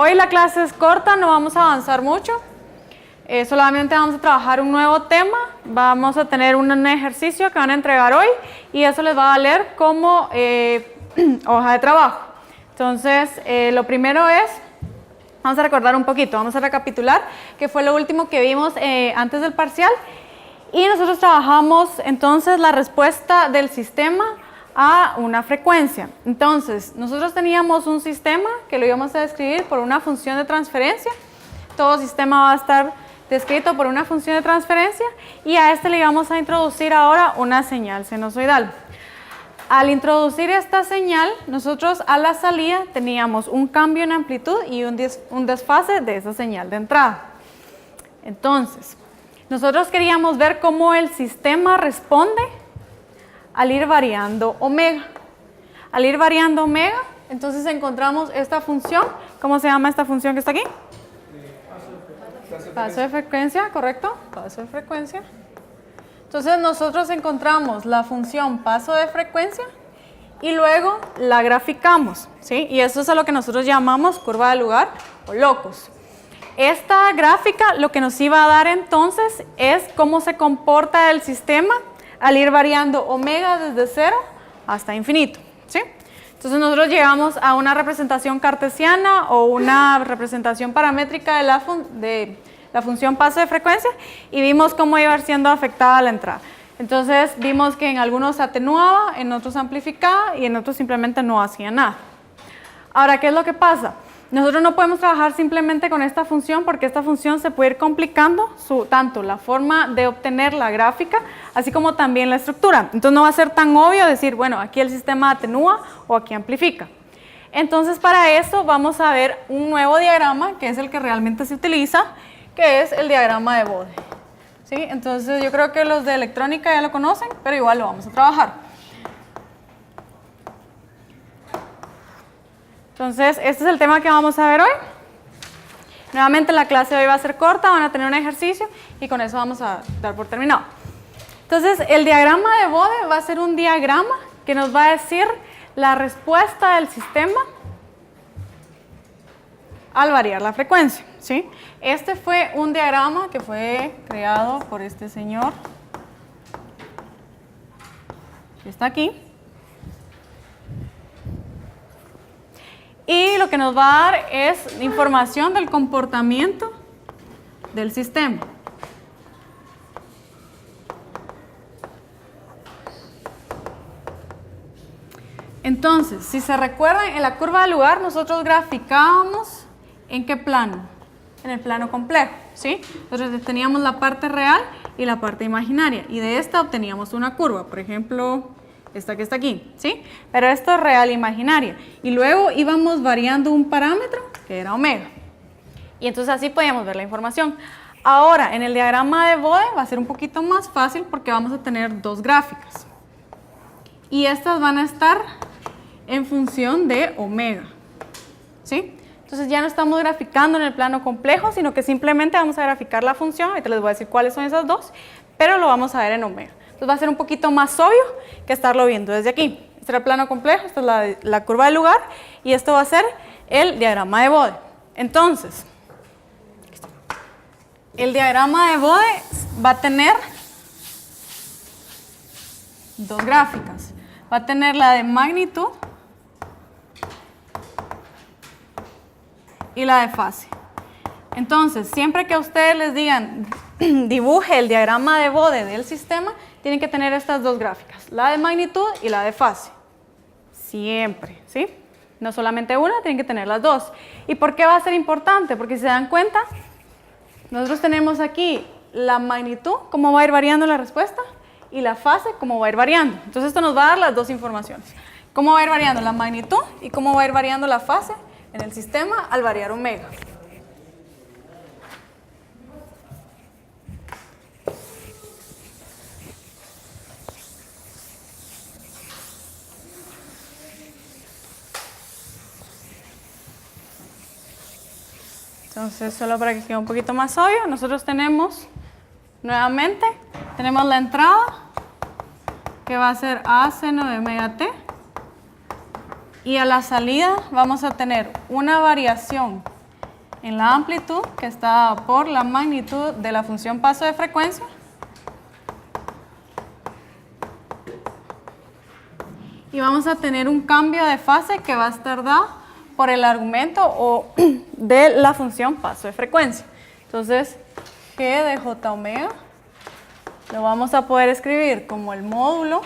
hoy la clase es corta, no vamos a avanzar mucho. Solamente vamos a trabajar un nuevo tema. Vamos a tener un ejercicio que van a entregar hoy y eso les va a valer como hoja de trabajo. Entonces, lo primero es, vamos a recordar un poquito, vamos a recapitular, que fue lo último que vimos antes del parcial. Y nosotros trabajamos entonces la respuesta del sistema a una frecuencia. Entonces, nosotros teníamos un sistema que lo íbamos a describir por una función de transferencia. Todo sistema va a estar descrito por una función de transferencia y a este le vamos a introducir ahora una señal sinusoidal. Al introducir esta señal, nosotros a la salida teníamos un cambio en amplitud y un desfase de esa señal de entrada. Entonces, nosotros queríamos ver cómo el sistema responde al ir variando omega. Al ir variando omega, entonces encontramos esta función. ¿Cómo se llama esta función que está aquí? Paso de frecuencia, ¿correcto? Paso de frecuencia. Entonces nosotros encontramos la función paso de frecuencia y luego la graficamos, ¿sí? Y eso es a lo que nosotros llamamos curva de lugar o locus. Esta gráfica lo que nos iba a dar entonces es cómo se comporta el sistema al ir variando omega desde 0 hasta infinito, ¿sí? Entonces nosotros llegamos a una representación cartesiana o una representación paramétrica de la función paso de frecuencia y vimos cómo iba siendo afectada la entrada. Entonces vimos que en algunos atenuaba, en otros amplificaba y en otros simplemente no hacía nada. Ahora, ¿qué es lo que pasa? Nosotros no podemos trabajar simplemente con esta función porque esta función se puede ir complicando tanto la forma de obtener la gráfica, así como también la estructura. Entonces no va a ser tan obvio decir, bueno, aquí el sistema atenúa o aquí amplifica. Entonces para eso vamos a ver un nuevo diagrama, que es el que realmente se utiliza, que es el diagrama de Bode. ¿Sí? Entonces yo creo que los de electrónica ya lo conocen, pero igual lo vamos a trabajar. Entonces, este es el tema que vamos a ver hoy. Nuevamente la clase de hoy va a ser corta, van a tener un ejercicio y con eso vamos a dar por terminado. Entonces, el diagrama de Bode va a ser un diagrama que nos va a decir la respuesta del sistema al variar la frecuencia, ¿sí? Este fue un diagrama que fue creado por este señor que está aquí. Y lo que nos va a dar es información del comportamiento del sistema. Entonces, si se recuerdan, en la curva de lugar nosotros graficábamos ¿en qué plano? En el plano complejo, ¿sí? Entonces teníamos la parte real y la parte imaginaria y de esta obteníamos una curva, por ejemplo, esta que está aquí, ¿sí? Pero esto es real e imaginaria. Y luego íbamos variando un parámetro que era omega. Y entonces así podíamos ver la información. Ahora, en el diagrama de Bode va a ser un poquito más fácil porque vamos a tener dos gráficas. Y estas van a estar en función de omega, ¿sí? Entonces ya no estamos graficando en el plano complejo, sino que simplemente vamos a graficar la función. Ahorita les voy a decir cuáles son esas dos, pero lo vamos a ver en omega. Entonces va a ser un poquito más obvio que estarlo viendo desde aquí. Este era el plano complejo, esta es la curva de lugar y esto va a ser el diagrama de Bode. Entonces, el diagrama de Bode va a tener dos gráficas. Va a tener la de magnitud y la de fase. Entonces, siempre que a ustedes les digan dibuje el diagrama de Bode del sistema, tienen que tener estas dos gráficas, la de magnitud y la de fase. Siempre, ¿sí? No solamente una, tienen que tener las dos. ¿Y por qué va a ser importante? Porque si se dan cuenta, nosotros tenemos aquí la magnitud, cómo va a ir variando la respuesta, y la fase, cómo va a ir variando. Entonces esto nos va a dar las dos informaciones. Cómo va a ir variando la magnitud y cómo va a ir variando la fase en el sistema al variar omega. Entonces, solo para que quede un poquito más obvio, nosotros tenemos, nuevamente, tenemos la entrada, que va a ser A seno de omega t, y a la salida vamos a tener una variación en la amplitud que está por la magnitud de la función paso de frecuencia. Y vamos a tener un cambio de fase que va a estar dado por el argumento o de la función paso de frecuencia. Entonces, G de J omega lo vamos a poder escribir como el módulo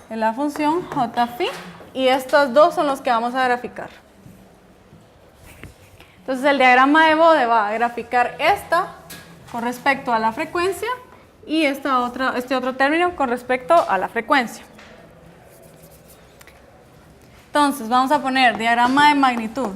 de la función J phi, y estos dos son los que vamos a graficar. Entonces, el diagrama de Bode va a graficar esta con respecto a la frecuencia y este otro término con respecto a la frecuencia. Entonces, vamos a poner diagrama de magnitud.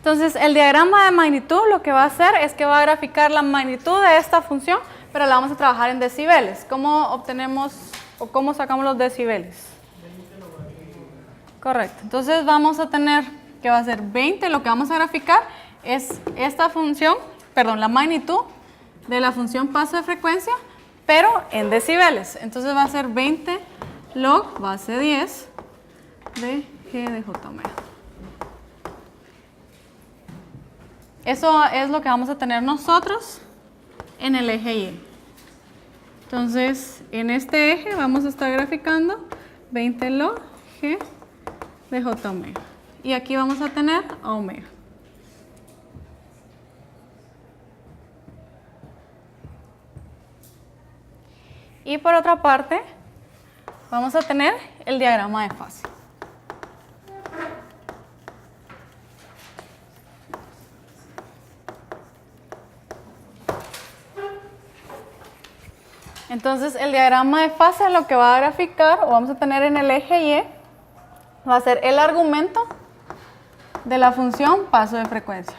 Entonces, el diagrama de magnitud lo que va a hacer es que va a graficar la magnitud de esta función, pero la vamos a trabajar en decibeles. ¿Cómo obtenemos o cómo sacamos los decibeles? Correcto. Entonces, vamos a tener que va a ser 20. Lo que vamos a graficar es esta función, perdón, la magnitud de la función paso de frecuencia, pero en decibeles. Entonces, va a ser 20 log base 10 de G de J omega. Eso es lo que vamos a tener nosotros en el eje Y. Entonces, en este eje vamos a estar graficando 20 log G de J omega. Y aquí vamos a tener a omega. Y por otra parte, vamos a tener el diagrama de fase. Entonces, el diagrama de fase lo que va a graficar, o vamos a tener en el eje Y, va a ser el argumento de la función paso de frecuencia.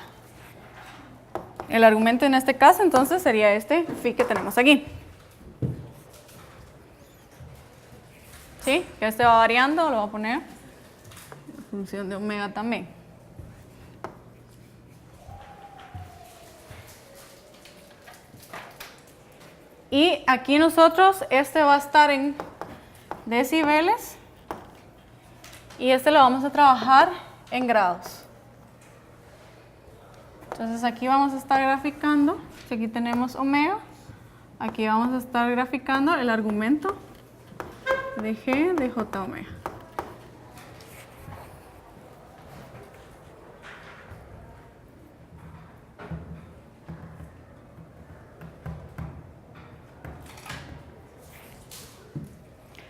El argumento en este caso, entonces, sería este phi que tenemos aquí. ¿Sí? Que este va variando, lo voy a poner en función de omega también. Y aquí nosotros, este va a estar en decibeles y este lo vamos a trabajar en grados. Entonces aquí vamos a estar graficando, aquí tenemos omega, aquí vamos a estar graficando el argumento de G de J omega.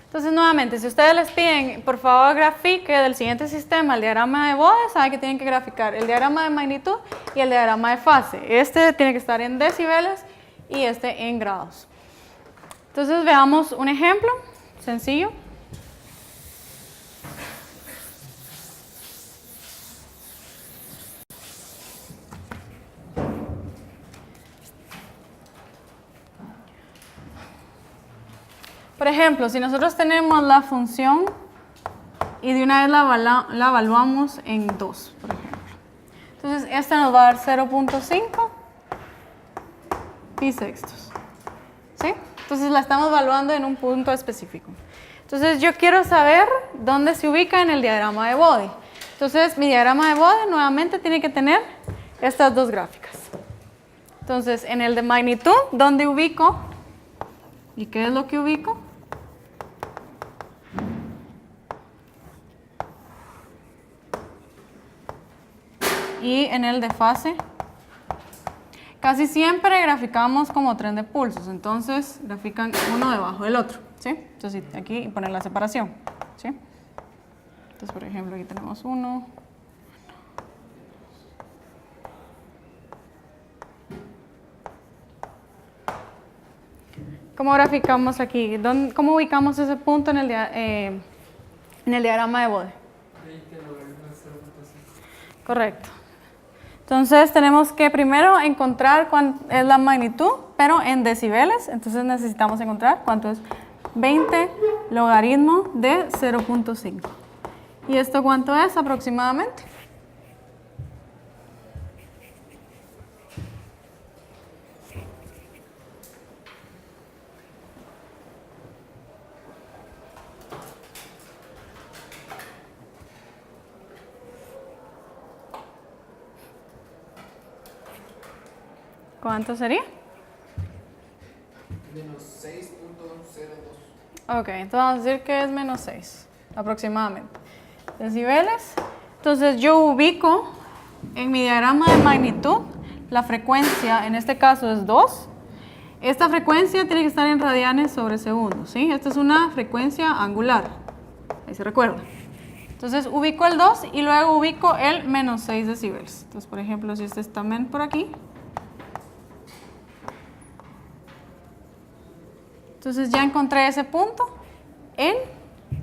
Entonces, nuevamente, si ustedes les piden, por favor, grafique del siguiente sistema el diagrama de Bode, saben que tienen que graficar el diagrama de magnitud y el diagrama de fase. Este tiene que estar en decibeles y este en grados. Entonces, veamos un ejemplo sencillo. Por ejemplo, si nosotros tenemos la función y de una vez la evaluamos en 2, por ejemplo. Entonces, esta nos va a dar 0.5 pi sextos. ¿Sí? Entonces, la estamos evaluando en un punto específico. Entonces, yo quiero saber dónde se ubica en el diagrama de Bode. Entonces, mi diagrama de Bode nuevamente tiene que tener estas dos gráficas. Entonces, en el de magnitud, ¿dónde ubico? ¿Y qué es lo que ubico? Y en el de fase, casi siempre graficamos como tren de pulsos, entonces grafican uno debajo del otro, ¿sí? Entonces aquí poner la separación, ¿sí? Entonces, por ejemplo, aquí tenemos uno. ¿Cómo graficamos aquí? ¿Cómo ubicamos ese punto en el diagrama de Bode? Correcto. Entonces tenemos que primero encontrar cuánto es la magnitud, pero en decibeles. Entonces necesitamos encontrar cuánto es 20 logaritmo de 0.5. ¿Y esto cuánto es aproximadamente? ¿Cuánto sería? Menos 6.02. Ok, entonces vamos a decir que es menos 6, aproximadamente. Decibeles. Entonces yo ubico en mi diagrama de magnitud la frecuencia, en este caso es 2. Esta frecuencia tiene que estar en radianes sobre segundo, ¿sí? Esta es una frecuencia angular, ahí se recuerda. Entonces ubico el 2 y luego ubico el menos 6 decibeles. Entonces, por ejemplo, si este está por aquí. Entonces ya encontré ese punto en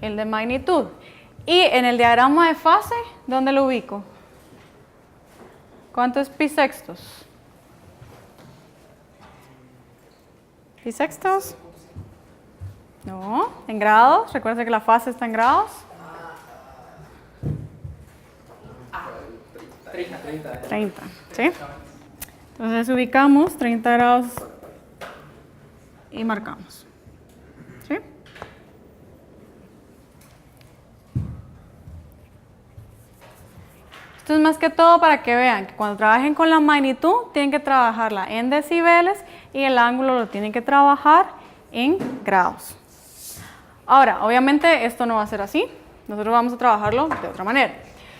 el de magnitud. Y en el diagrama de fase, ¿dónde lo ubico? ¿Cuánto es pi sextos? ¿Pi sextos? No, en grados. Recuerda que la fase está en grados. 30, ¿sí? Entonces ubicamos 30 grados y marcamos. ¿Sí? Esto es más que todo para que vean que cuando trabajen con la magnitud tienen que trabajarla en decibeles y el ángulo lo tienen que trabajar en grados. Ahora, obviamente esto no va a ser así, nosotros vamos a trabajarlo de otra manera.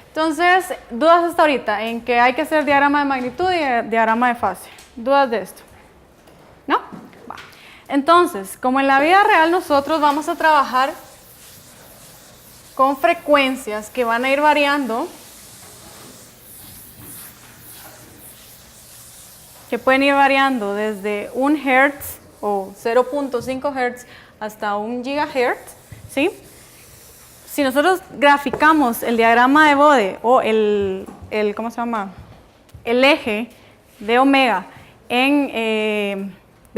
Entonces, dudas hasta ahorita en que hay que hacer diagrama de magnitud y diagrama de fase. ¿Dudas de esto? ¿No? Va. Entonces, como en la vida real nosotros vamos a trabajar con frecuencias que van a ir variando, que pueden ir variando desde 1 Hz o 0.5 Hz hasta 1 GHz, ¿sí? Si nosotros graficamos el diagrama de Bode o ¿cómo se llama? El eje de omega de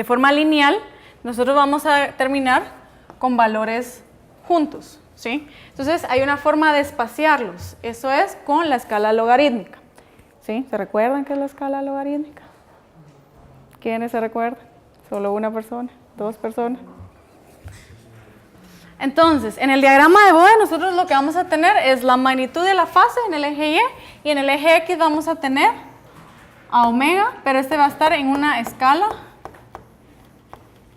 forma lineal, nosotros vamos a terminar con valores juntos, ¿sí? Entonces hay una forma de espaciarlos, eso es con la escala logarítmica, ¿sí? ¿Se recuerdan qué es la escala logarítmica? ¿Quiénes se recuerdan? ¿Solo una persona? ¿Dos personas? Entonces, en el diagrama de Bode nosotros lo que vamos a tener es la magnitud de la fase en el eje Y en el eje X vamos a tener a omega, pero este va a estar en una escala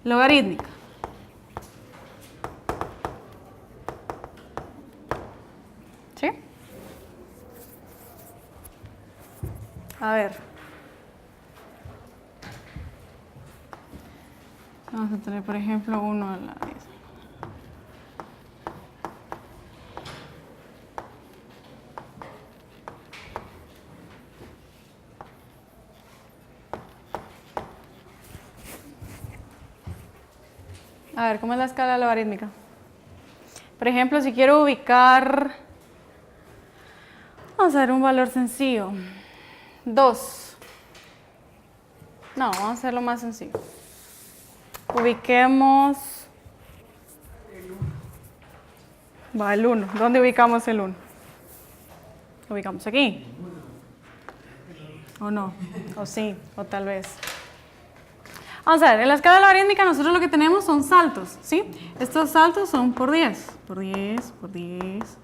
logarítmica. ¿Sí? A ver. Vamos a tener, por ejemplo, 1 a la 10. A ver, ¿cómo es la escala logarítmica? Por ejemplo, si quiero ubicar, vamos a ver un valor sencillo, 2. No, vamos a hacerlo más sencillo. Ubiquemos el 1. ¿Dónde ubicamos el 1? ¿Lo ubicamos aquí? ¿O no? ¿O sí? ¿O tal vez? Vamos a ver, en la escala logarítmica nosotros lo que tenemos son saltos, ¿sí? Estos saltos son por 10, por 10, por 10.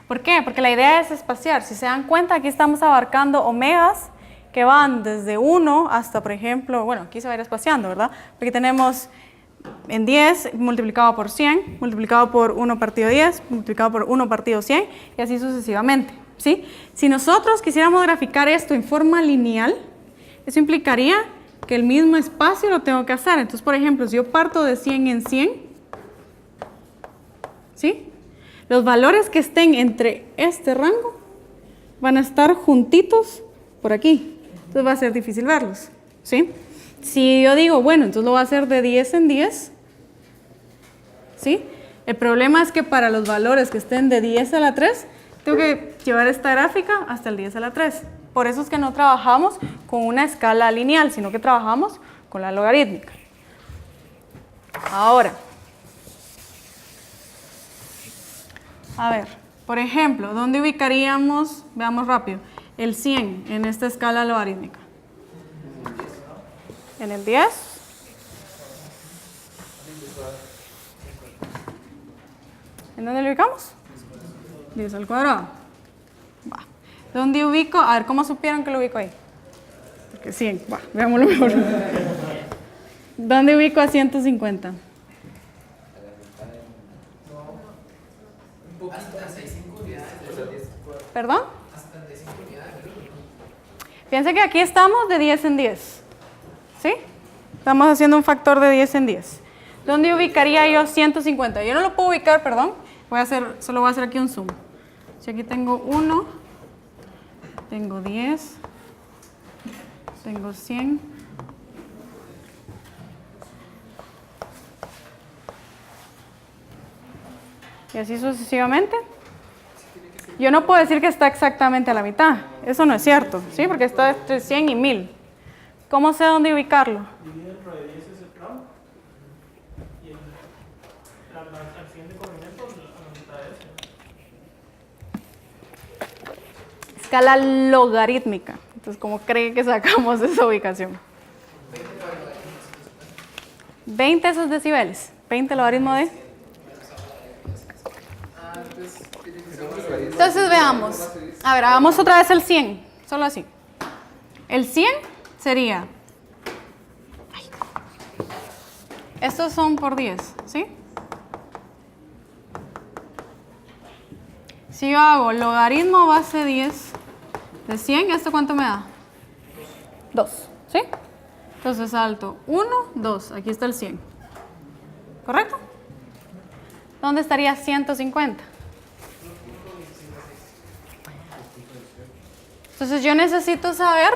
¿Por qué? Porque la idea es espaciar. Si se dan cuenta, aquí estamos abarcando omegas que van desde 1 hasta, por ejemplo, bueno, aquí se va a ir espaciando, ¿verdad? Porque tenemos en 10 multiplicado por 100, multiplicado por 1 partido 10, multiplicado por 1 partido 100 y así sucesivamente, ¿sí? Si nosotros quisiéramos graficar esto en forma lineal, eso implicaría que el mismo espacio lo tengo que hacer. Entonces, por ejemplo, si yo parto de 100 en 100, ¿sí? Los valores que estén entre este rango van a estar juntitos por aquí. Entonces va a ser difícil verlos, ¿sí? Si yo digo, bueno, entonces lo voy a hacer de 10 en 10, ¿sí? El problema es que para los valores que estén de 10 a la 3, tengo que llevar esta gráfica hasta el 10 a la 3. Por eso es que no trabajamos con una escala lineal, sino que trabajamos con la logarítmica. Ahora, a ver, por ejemplo, ¿dónde ubicaríamos, veamos rápido, el 100 en esta escala logarítmica? En el 10. ¿En dónde lo ubicamos? 10 al cuadrado. Va. ¿Dónde ubico? A ver, ¿cómo supieron que lo ubico ahí? Porque 100, va, veámoslo mejor. ¿Dónde ubico a 150? ¿Perdón? Piensen que aquí estamos de 10 en 10. ¿Sí? Estamos haciendo un factor de 10 en 10. ¿Dónde ubicaría yo 150? Yo no lo puedo ubicar, perdón. Solo voy a hacer aquí un zoom. Si aquí tengo 1, tengo 10, tengo 100. Y así sucesivamente. Yo no puedo decir que está exactamente a la mitad. Eso no es cierto, ¿sí? Porque está entre 100 y 1000. ¿Cómo sé dónde ubicarlo? Divide dentro de 10 es el tramo. Y al siguiente corrimiento, a la mitad de ese. Escala logarítmica. Entonces, ¿cómo cree que sacamos esa ubicación? 20 esos decibeles. 20 logaritmo de... Entonces veamos. A ver, hagamos otra vez el 100. Solo así. El 100 sería... Estos son por 10, ¿sí? Si yo hago logaritmo base 10 de 100, ¿esto cuánto me da? 2, ¿sí? Entonces salto 1, 2. Aquí está el 100. ¿Correcto? ¿Dónde estaría 150? Entonces yo necesito saber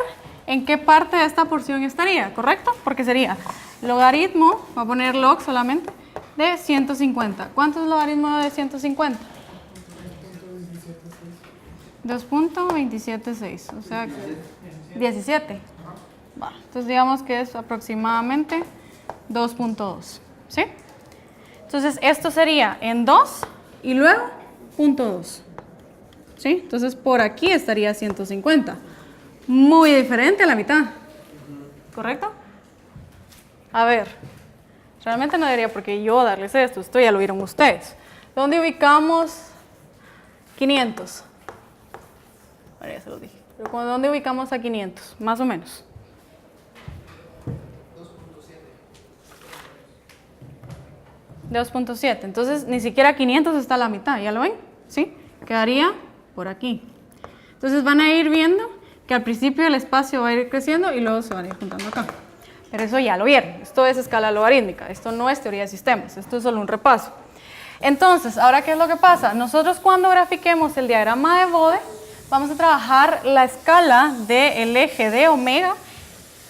en qué parte de esta porción estaría, ¿correcto? Porque sería logaritmo, voy a poner log solamente, de 150. ¿Cuánto es logaritmo de 150? 2.276, o sea, 17. Va, entonces digamos que es aproximadamente 2.2, ¿sí? Entonces esto sería en 2 y luego 0.2. ¿Sí? Entonces por aquí estaría 150. Muy diferente a la mitad. ¿Correcto? A ver, realmente no debería porque yo darles esto ya lo vieron ustedes. ¿Dónde ubicamos 500? Ahora ya se lo dije. Pero ¿dónde ubicamos a 500? Más o menos. 2.7. Entonces ni siquiera 500 está a la mitad. ¿Ya lo ven? ¿Sí? Quedaría por aquí. Entonces van a ir viendo que al principio el espacio va a ir creciendo y luego se van a ir juntando acá. Pero eso ya lo vieron. Esto es escala logarítmica. Esto no es teoría de sistemas. Esto es solo un repaso. Entonces, ¿ahora qué es lo que pasa? Nosotros cuando grafiquemos el diagrama de Bode, vamos a trabajar la escala del eje de omega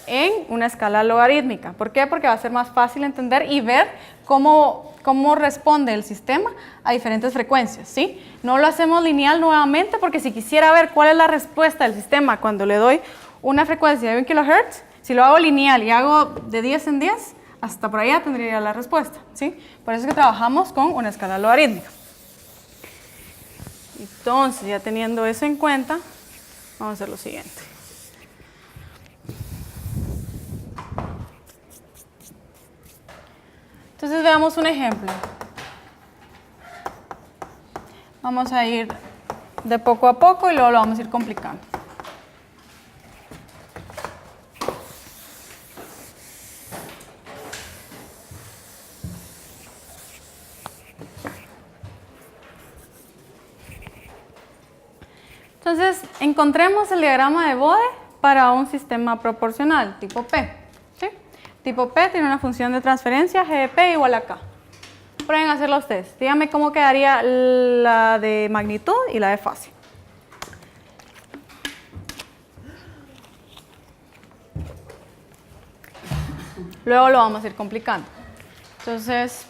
en una escala logarítmica. ¿Por qué? Porque va a ser más fácil entender y ver cómo responde el sistema a diferentes frecuencias, ¿sí? No lo hacemos lineal nuevamente porque si quisiera ver cuál es la respuesta del sistema cuando le doy una frecuencia de 1 kHz, si lo hago lineal y hago de 10 en 10, hasta por allá tendría la respuesta, ¿sí? Por eso es que trabajamos con una escala logarítmica. Entonces, ya teniendo eso en cuenta, vamos a hacer lo siguiente. Entonces veamos un ejemplo. Vamos a ir de poco a poco y luego lo vamos a ir complicando. Entonces, encontremos el diagrama de Bode para un sistema proporcional tipo P. ¿Sí? Tipo P tiene una función de transferencia g de P igual a K. Prueben a hacerlo ustedes. Díganme cómo quedaría la de magnitud y la de fase. Luego lo vamos a ir complicando. Entonces,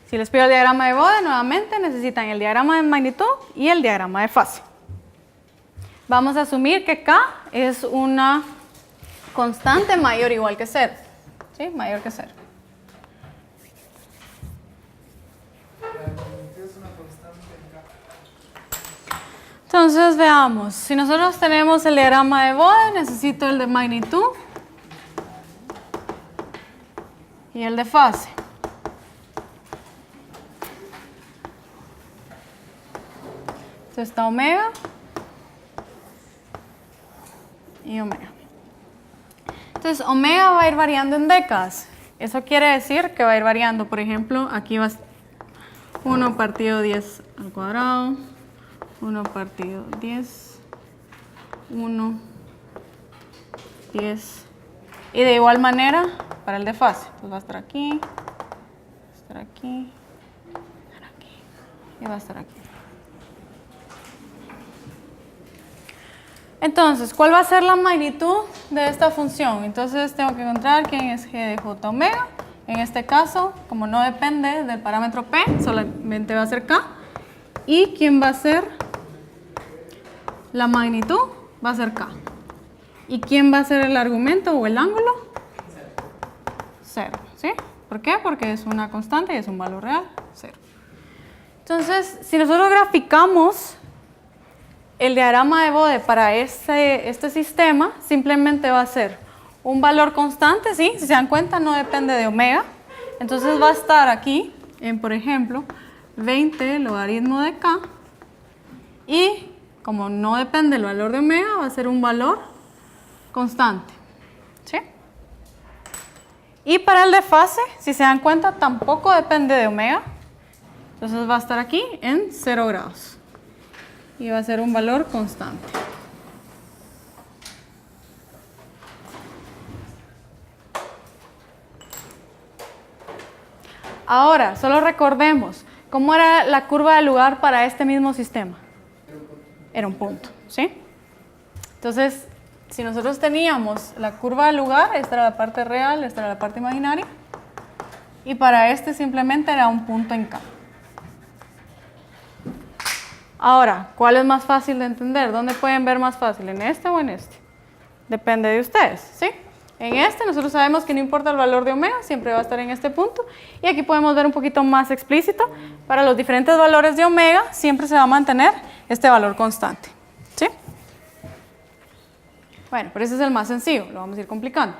si les pido el diagrama de Bode, nuevamente necesitan el diagrama de magnitud y el diagrama de fase. Vamos a asumir que K es una constante mayor o igual que 0. ¿Sí? Mayor que 0. es una constante en K. Entonces veamos, si nosotros tenemos el diagrama de Bode, necesito el de magnitud y el de fase. Entonces está omega y omega. Entonces omega va a ir variando en décadas. Eso quiere decir que va a ir variando. Por ejemplo, aquí va 1 partido 10 al cuadrado, 1 partido 10, 1, 10. Y de igual manera para el de fase. Pues va a estar aquí, va a estar aquí, va a estar aquí y va a estar aquí. Entonces, ¿cuál va a ser la magnitud de esta función? Entonces tengo que encontrar quién es g de j omega. En este caso, como no depende del parámetro p, solamente va a ser k. ¿Y quién va a ser la magnitud? Va a ser k. ¿Y quién va a ser el argumento o el ángulo? 0. ¿Sí? ¿Por qué? Porque es una constante y es un valor real, 0. Entonces, si nosotros graficamos el diagrama de Bode para este sistema, simplemente va a ser un valor constante, ¿sí? Si se dan cuenta, no depende de omega. Entonces va a estar aquí, por ejemplo, 20 logaritmo de k. Y como no depende del valor de omega, va a ser un valor constante, ¿sí? Y para el de fase, si se dan cuenta, tampoco depende de omega. Entonces va a estar aquí en 0 grados. Y va a ser un valor constante. Ahora, solo recordemos, ¿cómo era la curva de lugar para este mismo sistema? Era un punto, ¿sí? Entonces, si nosotros teníamos la curva de lugar, esta era la parte real, esta era la parte imaginaria, y para este simplemente era un punto en K. Ahora, ¿cuál es más fácil de entender? ¿Dónde pueden ver más fácil? ¿En este o en este? Depende de ustedes, ¿sí? En este nosotros sabemos que no importa el valor de omega, siempre va a estar en este punto. Y aquí podemos ver un poquito más explícito. Para los diferentes valores de omega siempre se va a mantener este valor constante, ¿sí? Bueno, pero ese es el más sencillo, lo vamos a ir complicando.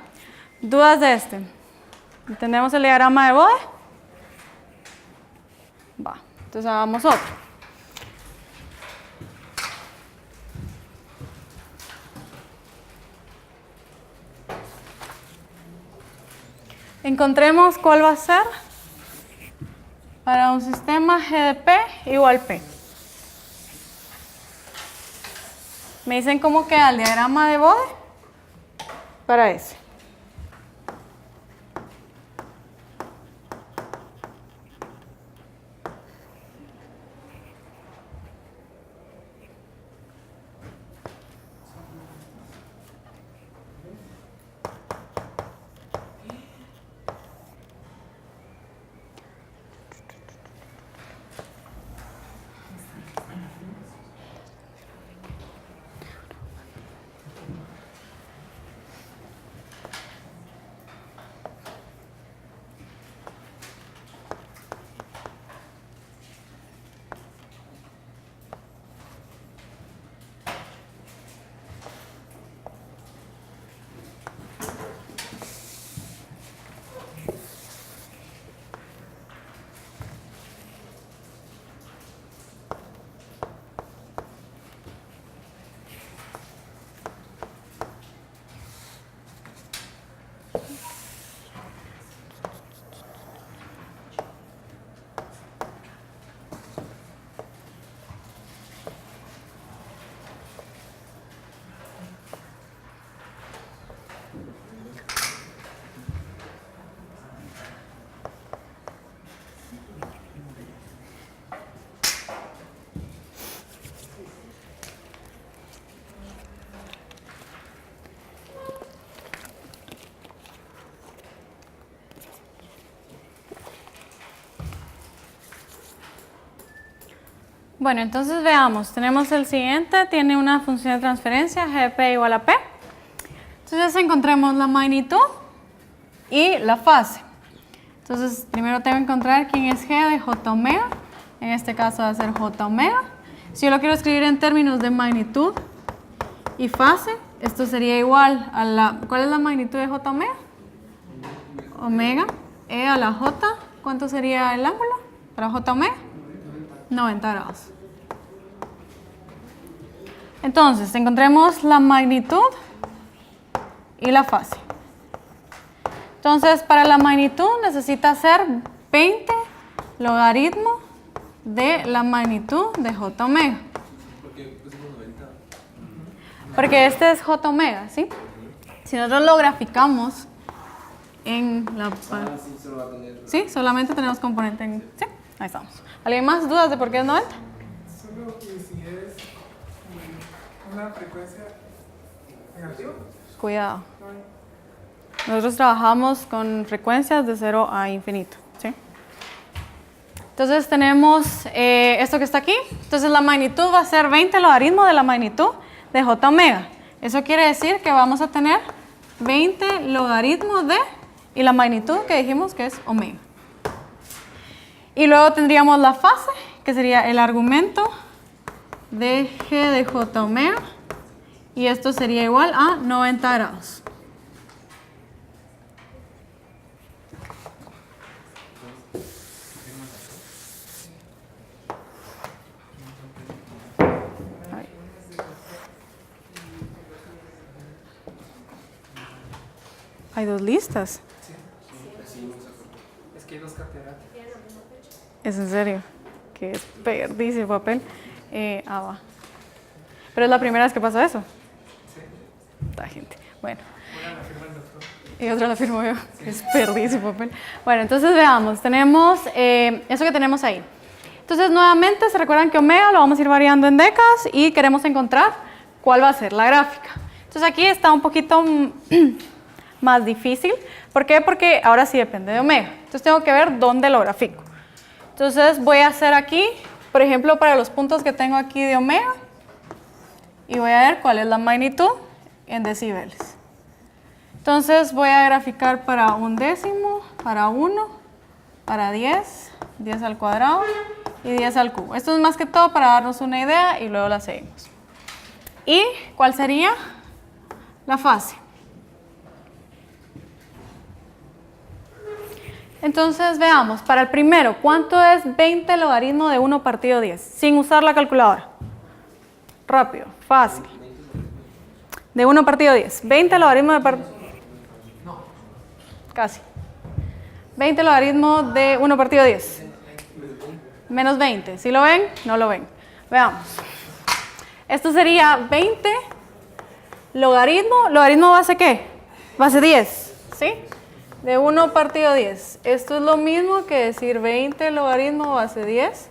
¿Dudas de este? ¿Entendemos el diagrama de Bode? Va, entonces hagamos otro. Encontremos cuál va a ser para un sistema G de P igual P. ¿Me dicen cómo queda el diagrama de Bode? Para ese. Bueno, entonces veamos, tenemos el siguiente, tiene una función de transferencia, g de p igual a p. Entonces encontremos la magnitud y la fase. Entonces primero tengo que encontrar quién es g de j omega. En este caso va a ser J omega. Si yo lo quiero escribir en términos de magnitud y fase, esto sería igual a la... ¿Cuál es la magnitud de J omega? Omega E a la J. ¿Cuánto sería el ángulo para J omega? 90 grados. Entonces, encontremos la magnitud y la fase. Entonces, para la magnitud necesita ser 20 logaritmo de la magnitud de J omega. ¿Por qué pusimos 90? Porque este es J omega, ¿sí? Si nosotros lo graficamos en la... Sí, solo va a tener. Sí, solamente tenemos componente en... Sí, ahí estamos. ¿Alguien más dudas de por qué es 90? Solo que si es una frecuencia negativa. Cuidado. Nosotros trabajamos con frecuencias de 0 a infinito, ¿sí? Entonces tenemos esto que está aquí. Entonces la magnitud va a ser 20 logaritmo de la magnitud de J omega. Eso quiere decir que vamos a tener 20 logaritmos de... y la magnitud que dijimos que es omega. Y luego tendríamos la fase, que sería el argumento de G de J omega. Y esto sería igual a 90 grados. Hay dos listas. Es que hay dos catedráticos. ¿Es en serio? Que desperdicio de papel. Va. Pero es la primera vez que pasa eso. Esta gente. Bueno. Una la firma el doctor. Y otra la firmo yo. Desperdicio de papel. Bueno, entonces veamos. Tenemos eso que tenemos ahí. Entonces, nuevamente, se recuerdan que omega lo vamos a ir variando en décadas y queremos encontrar cuál va a ser la gráfica. Entonces, aquí está un poquito más difícil. ¿Por qué? Porque ahora sí depende de omega. Entonces, tengo que ver dónde lo grafico. Entonces, voy a hacer aquí, por ejemplo, para los puntos que tengo aquí de omega. Y voy a ver cuál es la magnitud en decibeles. Entonces, voy a graficar para un décimo, para 1, para 10, 10 al cuadrado y 10 al cubo. Esto es más que todo para darnos una idea y luego la seguimos. ¿Y cuál sería la fase? Entonces, veamos, para el primero, ¿cuánto es 20 logaritmo de 1 partido 10? Sin usar la calculadora. Rápido, fácil. De 1 partido 10. 20 logaritmo de partido... No. Casi. 20 logaritmo de 1 partido 10. Menos 20. ¿Sí lo ven? No lo ven. Veamos. Esto sería 20 logaritmo. ¿Logaritmo base qué? Base 10. ¿Sí? De 1 partido 10. Esto es lo mismo que decir 20 logaritmo base 10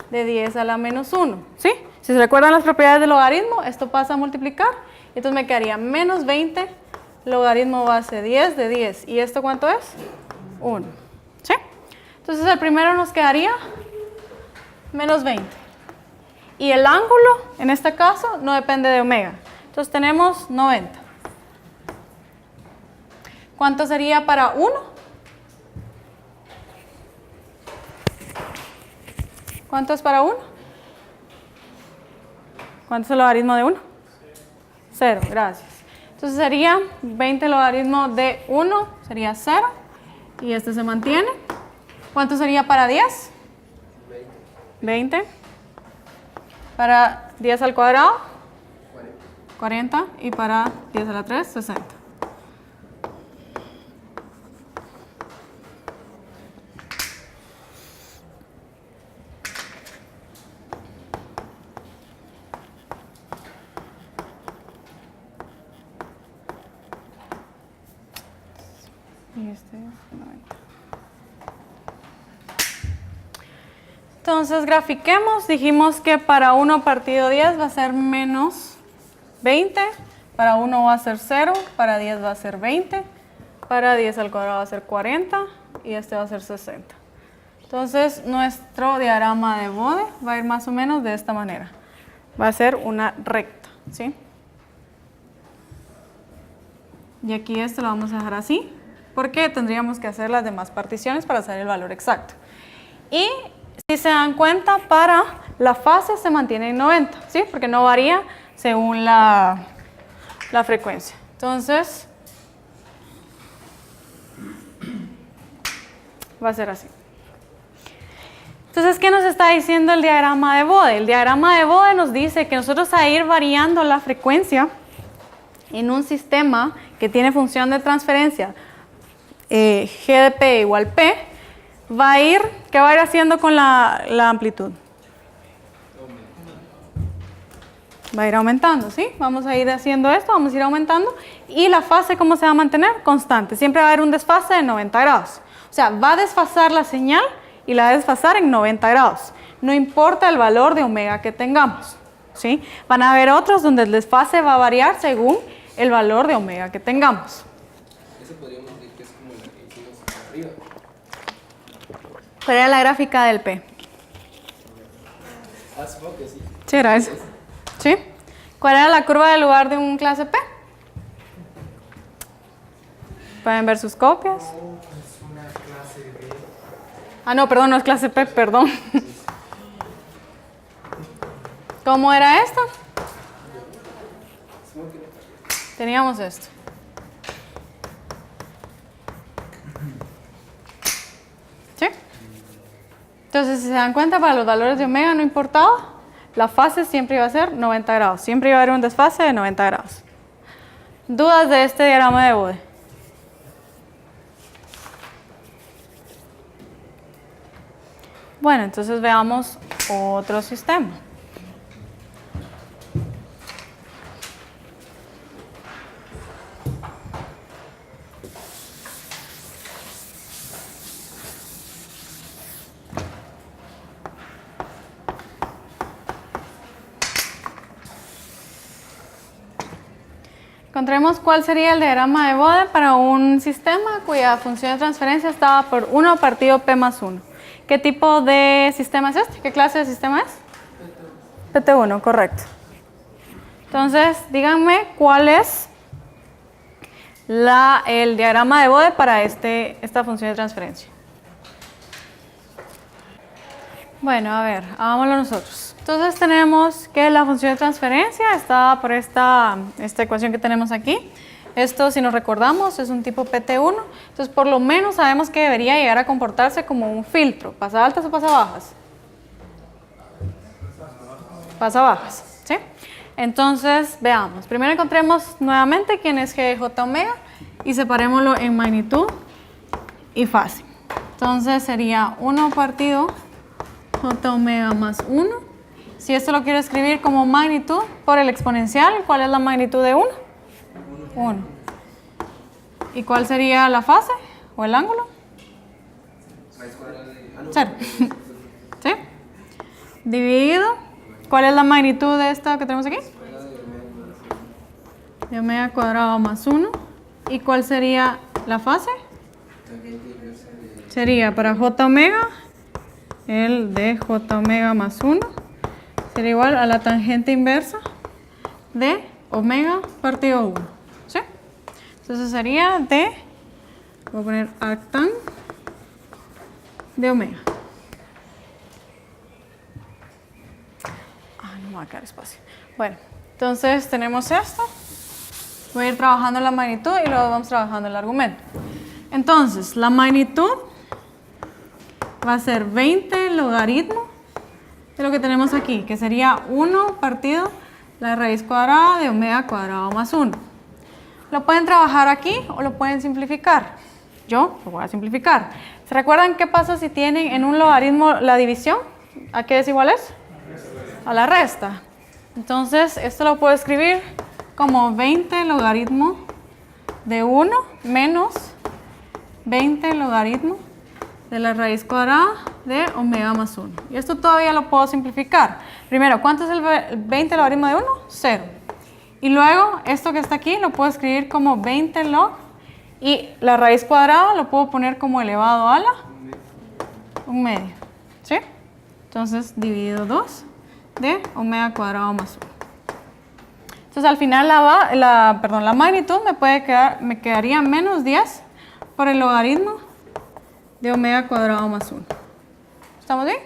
de 10 a la menos 1. ¿Sí? Si se recuerdan las propiedades del logaritmo, esto pasa a multiplicar. Entonces me quedaría menos 20 logaritmo base 10 de 10. ¿Y esto cuánto es? 1. ¿Sí? Entonces el primero nos quedaría menos 20. Y el ángulo, en este caso, no depende de omega. Entonces tenemos 90. ¿Cuánto sería para 1? ¿Cuánto es para 1? ¿Cuánto es el logaritmo de 1? 0, gracias. Entonces sería 20 logaritmo de 1, sería 0. Y este se mantiene. ¿Cuánto sería para 10? 20. Para 10 al cuadrado, 40. Y para 10 a la 3, 60. Y este es 90. Entonces, grafiquemos. Dijimos que para 1 partido 10 va a ser menos 20. Para 1 va a ser 0. Para 10 va a ser 20. Para 10 al cuadrado va a ser 40. Y este va a ser 60. Entonces, nuestro diagrama de Bode va a ir más o menos de esta manera. Va a ser una recta, ¿sí? Y aquí esto lo vamos a dejar así, porque tendríamos que hacer las demás particiones para hacer el valor exacto. Y Si se dan cuenta, para la fase se mantiene en 90, ¿sí? Porque no varía según la frecuencia. Entonces, va a ser así. Entonces, ¿qué nos está diciendo el diagrama de Bode? El diagrama de Bode nos dice que nosotros a ir variando la frecuencia en un sistema que tiene función de transferencia G de P igual P, ¿qué va a ir haciendo con la amplitud? Va a ir aumentando, ¿sí? Vamos a ir haciendo esto, vamos a ir aumentando. Y la fase, ¿cómo se va a mantener? Constante. Siempre va a haber un desfase de 90 grados. O sea, va a desfasar la señal y la va a desfasar en 90 grados. No importa el valor de omega que tengamos, ¿sí? Van a haber otros donde el desfase va a variar según el valor de omega que tengamos. Eso podríamos decir que es como la que hicimos arriba. ¿Cuál era la gráfica del P? Supongo que sí. Sí, era esa. ¿Sí? ¿Cuál era la curva del lugar de un clase P? ¿Pueden ver sus copias? Es una clase B. Ah, no, perdón, no es clase P, perdón. ¿Cómo era esta? Teníamos esto. ¿Sí? Entonces, si se dan cuenta, para los valores de omega no importaba. La fase siempre iba a ser 90 grados. Siempre iba a haber un desfase de 90 grados. ¿Dudas de este diagrama de Bode? Bueno, entonces veamos otro sistema. Encontremos cuál sería el diagrama de Bode para un sistema cuya función de transferencia estaba por 1 partido P más 1. ¿Qué tipo de sistema es este? ¿Qué clase de sistema es? PT1, correcto. Entonces, díganme cuál es el diagrama de Bode para esta función de transferencia. Bueno, a ver, hagámoslo nosotros. Entonces tenemos que la función de transferencia está por esta ecuación que tenemos aquí. Esto, si nos recordamos, es un tipo PT1. Entonces, por lo menos sabemos que debería llegar a comportarse como un filtro. ¿Pasa altas o pasa bajas? Pasa bajas, ¿sí? Entonces, veamos. Primero encontremos nuevamente quién es G de J omega y separémoslo en magnitud y fase. Entonces, sería 1 partido J omega más 1. Si esto lo quiero escribir como magnitud por el exponencial, ¿cuál es la magnitud de 1? 1. ¿Y cuál sería la fase o el ángulo? 0. ¿Sí? Dividido. ¿Cuál es la magnitud de esta que tenemos aquí? De omega cuadrado más 1. ¿Y cuál sería la fase? Sería para J omega, el de J omega más 1. Sería igual a la tangente inversa de omega partido 1. ¿Sí? Entonces sería de, voy a poner arctan de omega. No me va a quedar espacio. Bueno, entonces tenemos esto. Voy a ir trabajando la magnitud y luego vamos trabajando el argumento. Entonces, la magnitud va a ser 20 logaritmo de lo que tenemos aquí, que sería 1 partido la raíz cuadrada de omega cuadrado más 1. Lo pueden trabajar aquí o lo pueden simplificar. Yo lo voy a simplificar. ¿Se recuerdan qué pasa si tienen en un logaritmo la división? ¿A qué es igual es? A la resta. Entonces, esto lo puedo escribir como 20 logaritmo de 1 menos 20 logaritmo de la raíz cuadrada de omega más 1. Y esto todavía lo puedo simplificar. Primero, ¿cuánto es el 20 logaritmo de 1? 0. Y luego, esto que está aquí lo puedo escribir como 20 log y la raíz cuadrada lo puedo poner como elevado a la 1/2. ¿Sí? Entonces, dividido 2 de omega cuadrado más 1. Entonces, al final la magnitud me quedaría menos 10 por el logaritmo de omega cuadrado más 1. ¿Estamos bien?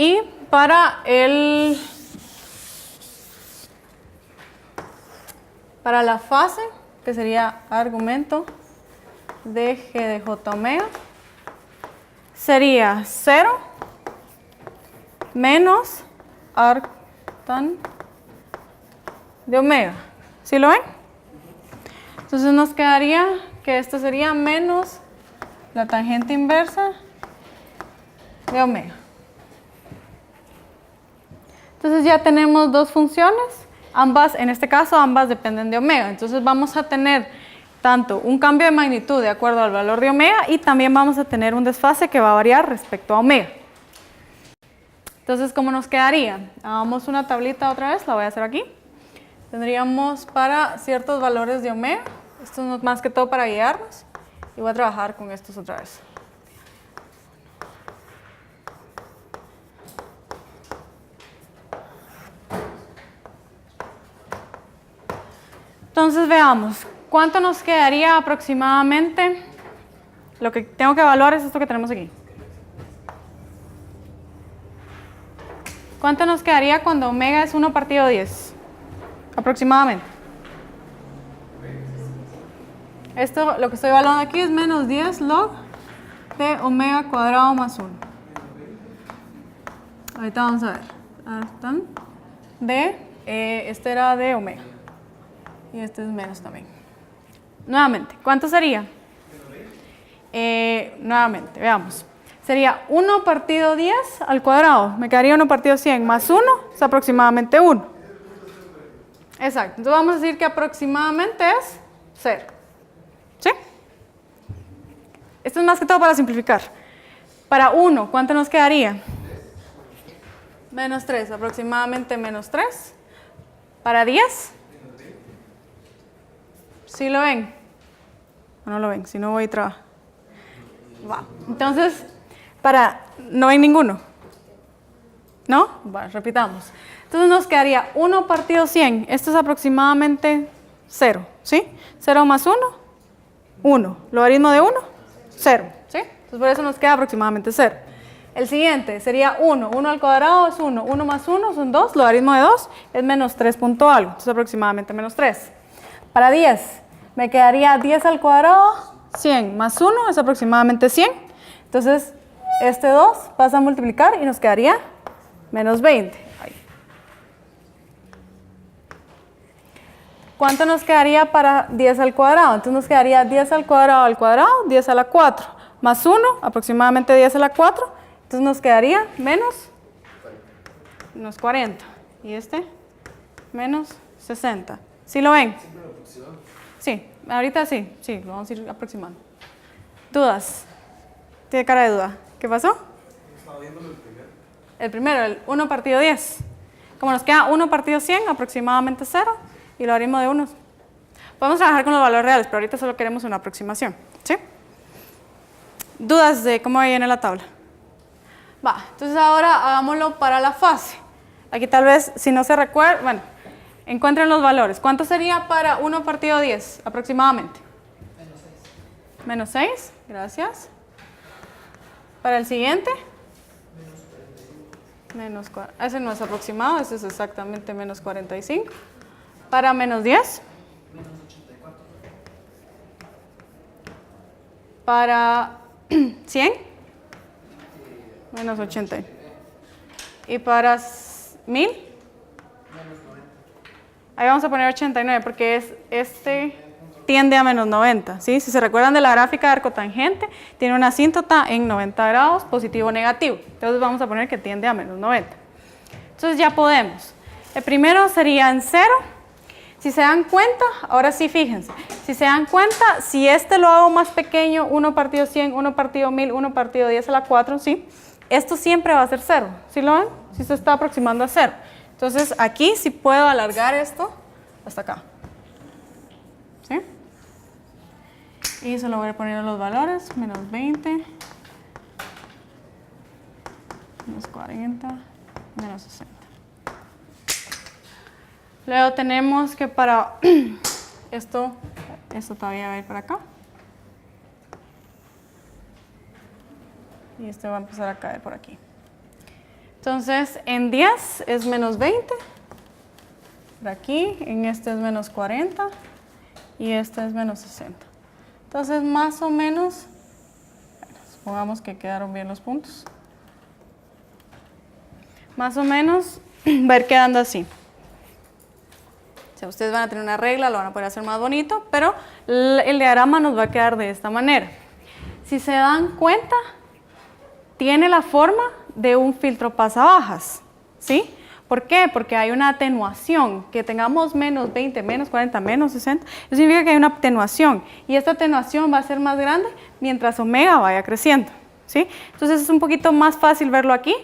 Y para la fase, que sería argumento de G de J omega, sería 0 menos arc tan de omega. ¿Sí lo ven? Entonces nos quedaría que esto sería menos la tangente inversa de omega. Entonces ya tenemos dos funciones, ambas, en este caso, ambas dependen de omega. Entonces vamos a tener tanto un cambio de magnitud de acuerdo al valor de omega y también vamos a tener un desfase que va a variar respecto a omega. Entonces, ¿cómo nos quedaría? Hagamos una tablita otra vez, la voy a hacer aquí. Tendríamos para ciertos valores de omega, esto es más que todo para guiarnos, y voy a trabajar con estos otra vez. Entonces veamos, ¿cuánto nos quedaría aproximadamente? Lo que tengo que evaluar es esto que tenemos aquí. ¿Cuánto nos quedaría cuando omega es 1 partido 10? Aproximadamente. Esto, lo que estoy evaluando aquí es menos 10 log de omega cuadrado más 1. Ahorita vamos a ver. Este era de omega. Y este es menos también. Nuevamente, ¿cuánto sería? Nuevamente, veamos. Sería 1 partido 10 al cuadrado. Me quedaría 1 partido 100 más 1 es aproximadamente 1. Exacto. Entonces vamos a decir que aproximadamente es 0. ¿Sí? Esto es más que todo para simplificar. Para 1, ¿cuánto nos quedaría? Menos 3, aproximadamente menos 3. Para 10. ¿Sí lo ven? ¿O no lo ven? Si no voy a trabajar. Entonces, ¿no ven ninguno? ¿No? Bueno, repitamos. Entonces nos quedaría 1 partido 100. Esto es aproximadamente 0. ¿Sí? 0 más 1, 1. Logaritmo de 1, 0. ¿Sí? Entonces por eso nos queda aproximadamente 0. El siguiente sería 1. 1 al cuadrado es 1. 1 más 1 son 2. Logaritmo de 2 es menos 3 punto algo. Entonces aproximadamente menos 3. Para 10, me quedaría 10 al cuadrado, 100 más 1 es aproximadamente 100. Entonces, este 2 pasa a multiplicar y nos quedaría menos 20. Ahí. ¿Cuánto nos quedaría para 10 al cuadrado? Entonces nos quedaría 10 al cuadrado, 10 a la 4, más 1, aproximadamente 10 a la 4. Entonces nos quedaría menos 40. Y este, menos 60. ¿Sí lo ven? Sí, ahorita sí, lo vamos a ir aproximando. ¿Dudas? ¿Tiene cara de duda? ¿Qué pasó? Estaba viendo el primero. El primero, el 1 partido 10. Como nos queda 1 partido 100, aproximadamente 0, y lo haremos de 1. Podemos trabajar con los valores reales, pero ahorita solo queremos una aproximación. ¿Sí? ¿Dudas de cómo viene la tabla? Va, entonces ahora hagámoslo para la fase. Aquí tal vez, si no se recuerda, bueno, encuentren los valores. ¿Cuánto sería para 1 partido 10 aproximadamente? Menos 6, gracias. Para el siguiente, menos 4. Ese no es aproximado, ese es exactamente menos 45. Para menos 10, Menos 84. para 100, menos 80. Y para 1000, Menos 90. ahí vamos a poner 89 porque este tiende a menos 90. ¿Sí? Si se recuerdan de la gráfica de arcotangente, tiene una asíntota en 90 grados, positivo o negativo. Entonces vamos a poner que tiende a menos 90. Entonces ya podemos. El primero sería en 0. Si se dan cuenta, ahora sí fíjense, si se dan cuenta, si este lo hago más pequeño, 1 partido 100, 1 partido 1000, 1 partido 10 a la 4, ¿sí? Esto siempre va a ser 0. ¿Sí lo ven? Si se está aproximando a 0. Entonces aquí sí puedo alargar esto hasta acá. ¿Sí? Y solo voy a poner los valores, menos 20, menos 40, menos 60. Luego tenemos que para esto todavía va a ir para acá. Y este va a empezar a caer por aquí. Entonces Entonces, en 10 es menos 20. Por aquí, en este es menos 40. Y este es menos 60. Entonces, más o menos, bueno, supongamos que quedaron bien los puntos. Más o menos va a ir quedando así. O sea, ustedes van a tener una regla, lo van a poder hacer más bonito, pero el diagrama nos va a quedar de esta manera. Si se dan cuenta, tiene la forma de un filtro pasabajas, ¿sí? ¿Por qué? Porque hay una atenuación. Que tengamos menos 20, menos 40, menos 60, eso significa que hay una atenuación. Y esta atenuación va a ser más grande mientras omega vaya creciendo, ¿sí? Entonces es un poquito más fácil verlo aquí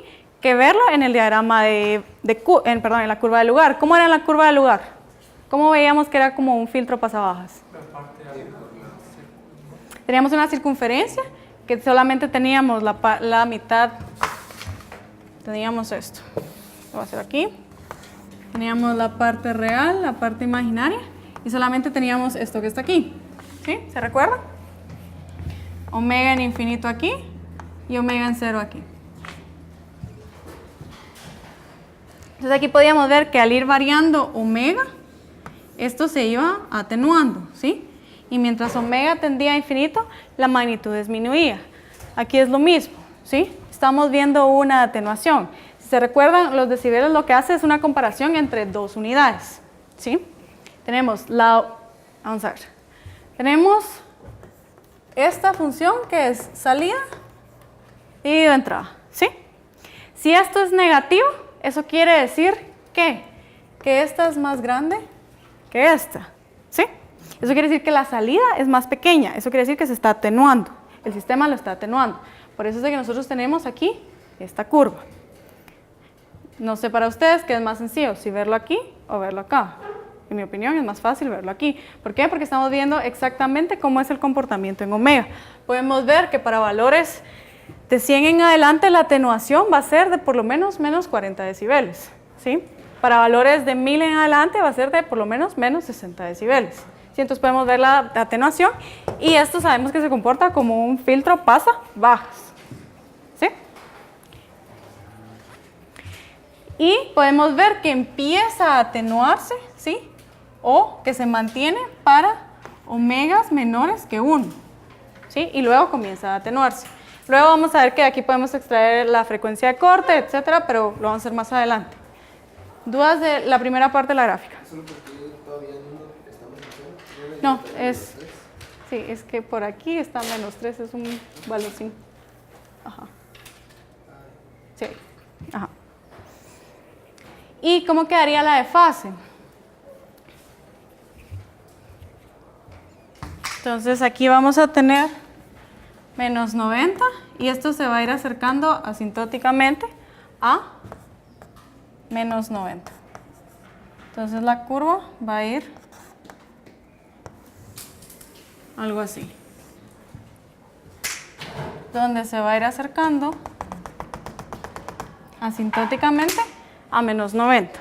que verlo en el diagrama en la curva de lugar. ¿Cómo era la curva de lugar? ¿Cómo veíamos que era como un filtro pasabajas? Teníamos una circunferencia que solamente teníamos la mitad. Teníamos esto. Lo voy a hacer aquí. Teníamos la parte real, la parte imaginaria y solamente teníamos esto que está aquí. ¿Sí? ¿Se recuerda? Omega en infinito aquí y omega en 0 aquí. Entonces aquí podíamos ver que al ir variando omega, esto se iba atenuando, ¿sí? Y mientras omega tendía a infinito, la magnitud disminuía. Aquí es lo mismo, ¿sí? Estamos viendo una atenuación. Si se recuerdan, los decibeles lo que hace es una comparación entre dos unidades, ¿sí? Tenemos vamos a ver, tenemos esta función que es salida dividido entrada, ¿sí? Si esto es negativo, eso quiere decir que esta es más grande que esta, ¿sí? Eso quiere decir que la salida es más pequeña, eso quiere decir que se está atenuando, el sistema lo está atenuando. Por eso es de que nosotros tenemos aquí esta curva. No sé para ustedes qué es más sencillo, si verlo aquí o verlo acá. En mi opinión es más fácil verlo aquí. ¿Por qué? Porque estamos viendo exactamente cómo es el comportamiento en omega. Podemos ver que para valores de 100 en adelante la atenuación va a ser de por lo menos menos 40 decibeles, ¿sí? Para valores de 1000 en adelante va a ser de por lo menos menos 60 decibeles. ¿Sí? Entonces podemos ver la atenuación y esto sabemos que se comporta como un filtro pasabajas, ¿sí? Y podemos ver que empieza a atenuarse, ¿sí? O que se mantiene para omegas menores que 1, ¿sí? Y luego comienza a atenuarse. Luego vamos a ver que aquí podemos extraer la frecuencia de corte, etcétera, pero lo vamos a hacer más adelante. ¿Dudas de la primera parte de la gráfica? ¿Solo porque todavía no estamos en cero? No, sí, es que por aquí está menos 3, es un valorcín. Ajá. Sí, ajá. ¿Y cómo quedaría la de fase? Entonces aquí vamos a tener menos 90 y esto se va a ir acercando asintóticamente a menos 90. Entonces la curva va a ir algo así, donde se va a ir acercando asintóticamente a menos 90.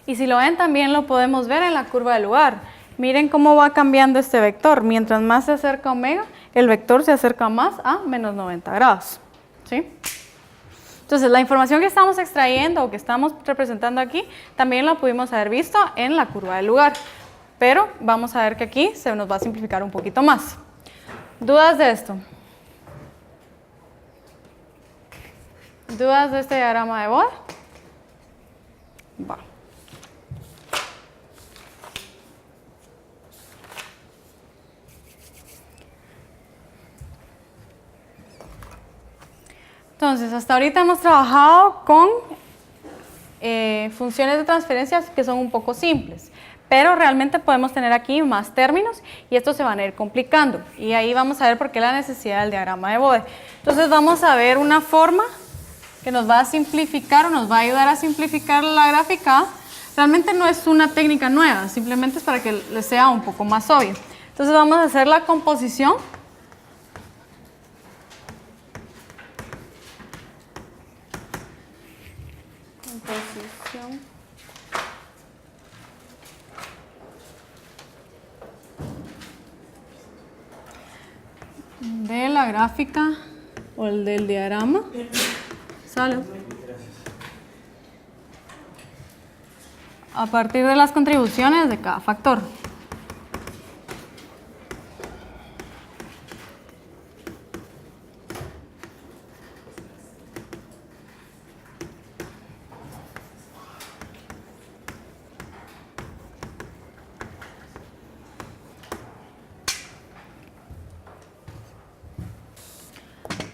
Y si lo ven, también lo podemos ver en la curva de lugar. Miren cómo va cambiando este vector. Mientras más se acerca a omega, el vector se acerca más a menos 90 grados. ¿Sí? Entonces, la información que estamos extrayendo o que estamos representando aquí, también la pudimos haber visto en la curva de lugar. Pero vamos a ver que aquí se nos va a simplificar un poquito más. ¿Dudas de esto? ¿Dudas de este diagrama de Bode? Va. Entonces, hasta ahorita hemos trabajado con funciones de transferencias que son un poco simples, pero realmente podemos tener aquí más términos y estos se van a ir complicando. Y ahí vamos a ver por qué la necesidad del diagrama de Bode. Entonces, vamos a ver una forma que nos va a simplificar o nos va a ayudar a simplificar la gráfica. Realmente no es una técnica nueva, simplemente es para que les sea un poco más obvio. Entonces, vamos a hacer la composición. gráfica o el del diagrama. Sale. A partir de las contribuciones de cada factor.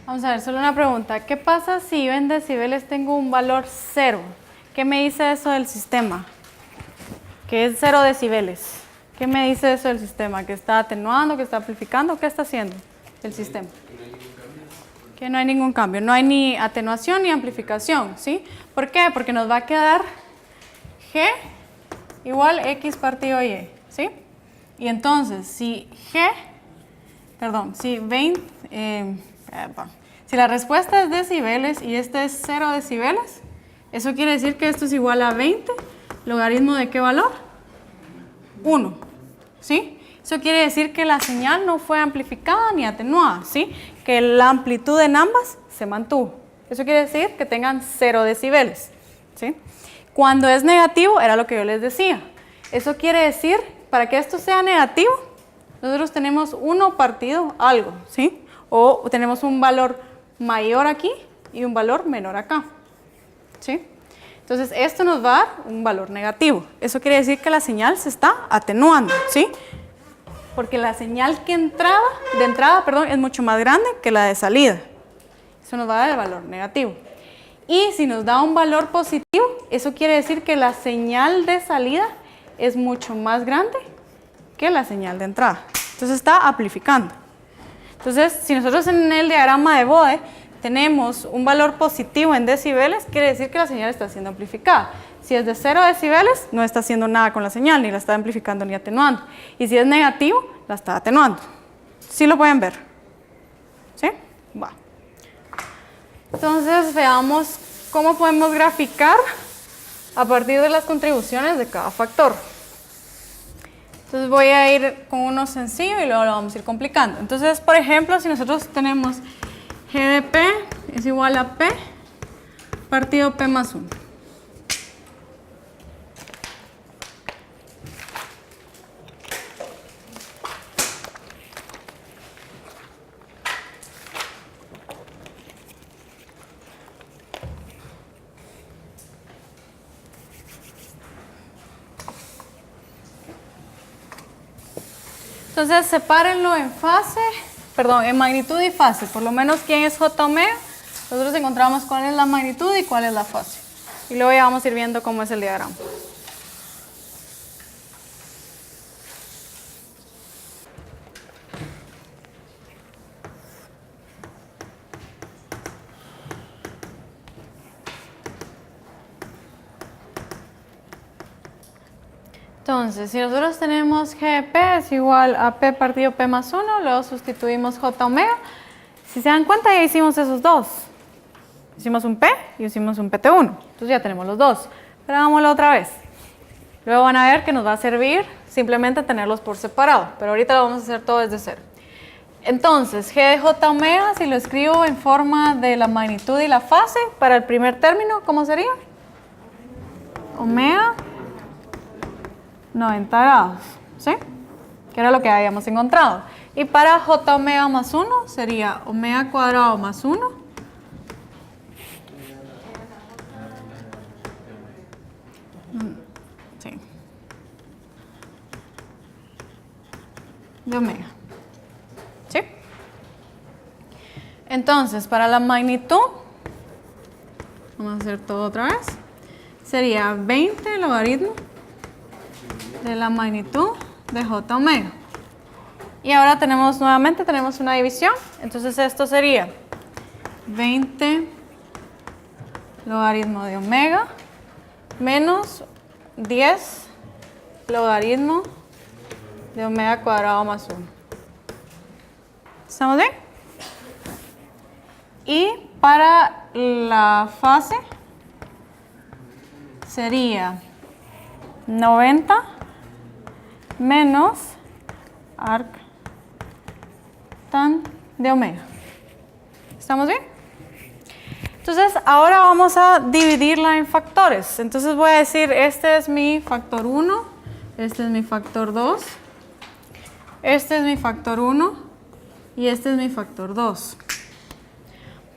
Vamos a ver, solo una pregunta. ¿Qué pasa si yo en decibeles tengo un valor 0? ¿Qué me dice eso del sistema? Que es 0 decibeles. ¿Qué me dice eso del sistema? ¿Que está atenuando, que está amplificando? ¿Qué está haciendo el sistema? Que no hay ningún cambio. No hay ni atenuación ni amplificación, ¿sí? ¿Por qué? Porque nos va a quedar G igual X partido Y, ¿sí? Y entonces, si si la respuesta es decibeles y este es 0 decibeles, eso quiere decir que esto es igual a 20, logaritmo de qué valor? 1, ¿sí? Eso quiere decir que la señal no fue amplificada ni atenuada, ¿sí? Que la amplitud en ambas se mantuvo. Eso quiere decir que tengan 0 decibeles, ¿sí? Cuando es negativo, era lo que yo les decía. Eso quiere decir, para que esto sea negativo, nosotros tenemos 1 partido algo, ¿sí? O tenemos un valor mayor aquí y un valor menor acá, ¿sí? Entonces, esto nos va a dar un valor negativo. Eso quiere decir que la señal se está atenuando, ¿sí? Porque la señal de entrada, es mucho más grande que la de salida. Eso nos va a dar el valor negativo. Y si nos da un valor positivo, eso quiere decir que la señal de salida es mucho más grande que la señal de entrada. Entonces, está amplificando. Entonces, si nosotros en el diagrama de Bode tenemos un valor positivo en decibeles, quiere decir que la señal está siendo amplificada. Si es de 0 decibeles, no está haciendo nada con la señal, ni la está amplificando ni atenuando. Y si es negativo, la está atenuando. ¿Sí lo pueden ver? ¿Sí? Va. Entonces, veamos cómo podemos graficar a partir de las contribuciones de cada factor. Entonces voy a ir con uno sencillo y luego lo vamos a ir complicando. Entonces, por ejemplo, si nosotros tenemos G de P es igual a P partido P más 1. Entonces, sepárenlo en en magnitud y fase. Por lo menos, ¿quién es J omega? Nosotros encontramos cuál es la magnitud y cuál es la fase. Y luego ya vamos a ir viendo cómo es el diagrama. Entonces, si nosotros tenemos G de P es igual a P partido P más 1, luego sustituimos J omega. Si se dan cuenta, ya hicimos esos dos. Hicimos un P y hicimos un PT1. Entonces ya tenemos los dos. Pero hagámoslo otra vez. Luego van a ver que nos va a servir simplemente tenerlos por separado. Pero ahorita lo vamos a hacer todo desde cero. Entonces, G de J omega, si lo escribo en forma de la magnitud y la fase, para el primer término, ¿cómo sería? Omega 90 grados, ¿sí? Que era lo que habíamos encontrado. Y para J omega más 1 sería omega cuadrado más 1. Sí. De omega. ¿Sí? Entonces, para la magnitud, vamos a hacer todo otra vez, sería 20 logaritmo de la magnitud de J omega. Y ahora nuevamente tenemos una división. Entonces esto sería 20 logaritmo de omega menos 10 logaritmo de omega cuadrado más 1. ¿Estamos bien? Y para la fase sería 90 menos arc tan de omega. ¿Estamos bien? Entonces, ahora vamos a dividirla en factores. Entonces voy a decir, este es mi factor 1, este es mi factor 2, este es mi factor 1 y este es mi factor 2.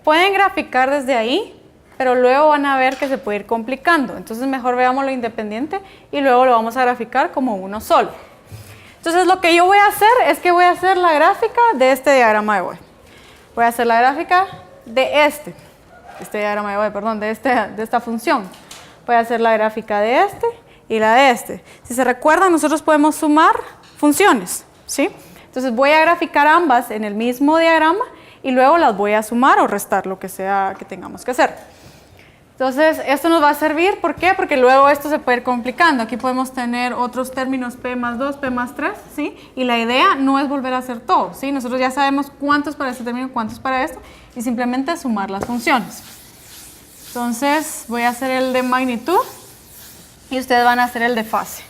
Pueden graficar desde ahí, pero luego van a ver que se puede ir complicando. Entonces mejor veámoslo independiente y luego lo vamos a graficar como uno solo. Entonces lo que yo voy a hacer es que voy a hacer la gráfica de este diagrama de Boe. Voy a hacer la gráfica de este diagrama de Boe, perdón, de esta función. Voy a hacer la gráfica de este y la de este. Si se recuerdan, nosotros podemos sumar funciones, ¿sí? Entonces voy a graficar ambas en el mismo diagrama y luego las voy a sumar o restar, lo que sea que tengamos que hacer. Entonces, esto nos va a servir, ¿por qué? Porque luego esto se puede ir complicando. Aquí podemos tener otros términos P más 2, P más 3, ¿sí? Y la idea no es volver a hacer todo, ¿sí? Nosotros ya sabemos cuántos para este término, cuántos para esto, y simplemente sumar las funciones. Entonces, voy a hacer el de magnitud y ustedes van a hacer el de fase.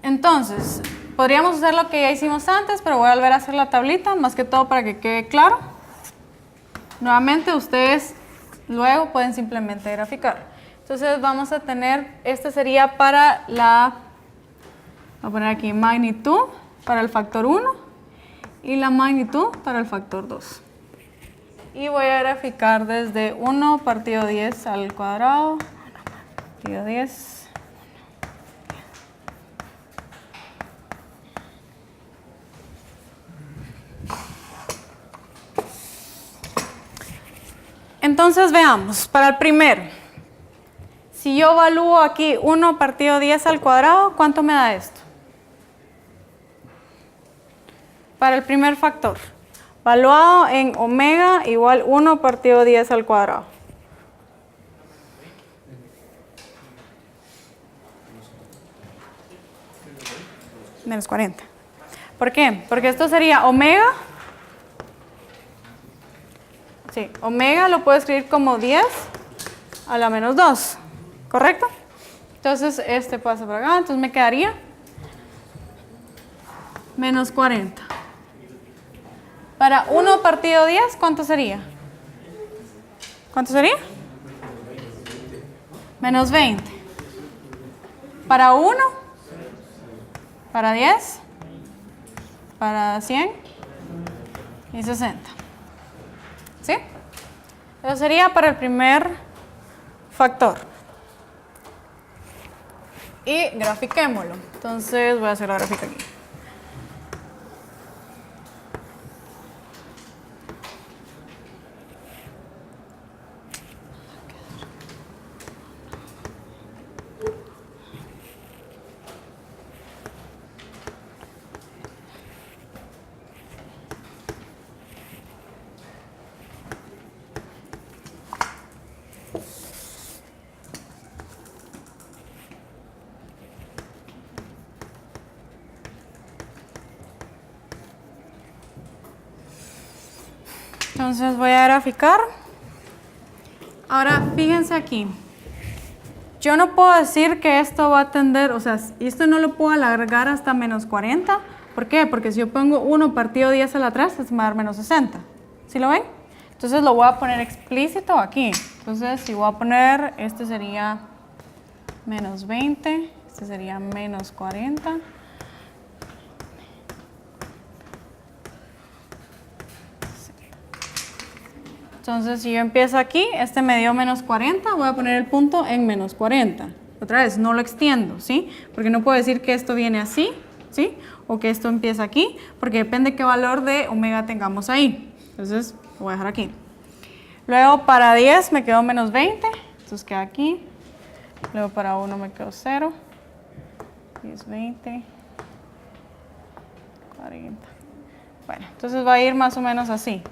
Entonces, podríamos hacer lo que ya hicimos antes, pero voy a volver a hacer la tablita, más que todo para que quede claro. Nuevamente, ustedes luego pueden simplemente graficar. Entonces, vamos a tener, este sería para la, voy a poner aquí magnitud para el factor 1 y la magnitud para el factor 2. Y voy a graficar desde 1 partido 10 al cuadrado, partido 10. Entonces veamos, para el primero, si yo evalúo aquí 1 partido 10 al cuadrado, ¿cuánto me da esto? Para el primer factor, evaluado en omega igual 1 partido 10 al cuadrado. Menos 40. ¿Por qué? Porque esto sería omega. Sí, omega lo puedo escribir como 10 a la menos 2, ¿correcto? Entonces este pasa por acá, entonces me quedaría menos 40. Para 1 partido 10, ¿cuánto sería? ¿Cuánto sería? Menos 20. Para 1, para 10, para 100 y 60. ¿Sí? Eso sería para el primer factor. Y grafiquémoslo. Entonces voy a hacer la gráfica aquí. Entonces voy a graficar. Ahora fíjense aquí. Yo no puedo decir que esto va a tender, o sea, esto no lo puedo alargar hasta menos 40. ¿Por qué? Porque si yo pongo 1 partido 10 al atrás, es va a dar menos 60. ¿Sí lo ven? Entonces lo voy a poner explícito aquí. Entonces si voy a poner, este sería menos 20, este sería menos 40. Entonces, si yo empiezo aquí, este me dio menos 40, voy a poner el punto en menos 40. Otra vez, no lo extiendo, ¿sí? Porque no puedo decir que esto viene así, ¿sí? O que esto empieza aquí, porque depende qué valor de omega tengamos ahí. Entonces, lo voy a dejar aquí. Luego, para 10 me quedó menos 20, entonces queda aquí. Luego, para 1 me quedó 0. 10, 20, 40. Bueno, entonces va a ir más o menos así.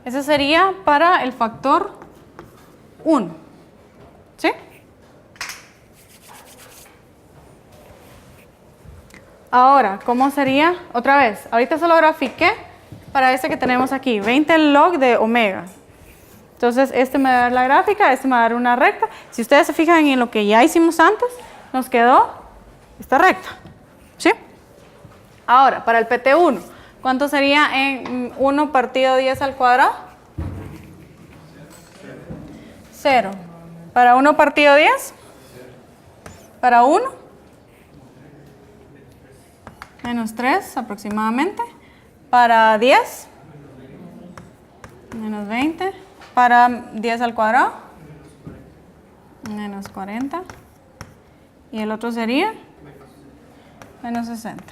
Ese sería para el factor 1, ¿sí? Ahora, ¿cómo sería? Otra vez, ahorita solo grafiqué para este que tenemos aquí, 20 log de omega. Entonces, este me va a dar la gráfica, este me va a dar una recta. Si ustedes se fijan en lo que ya hicimos antes, nos quedó esta recta, ¿sí? Ahora, para el PT1, ¿cuánto sería en 1 partido 10 al cuadrado? 0. ¿Para 1 partido 10? ¿Para 1? Menos 3 aproximadamente. ¿Para 10? Menos 20. ¿Para 10 al cuadrado? Menos 40. ¿Y el otro sería? Menos 60.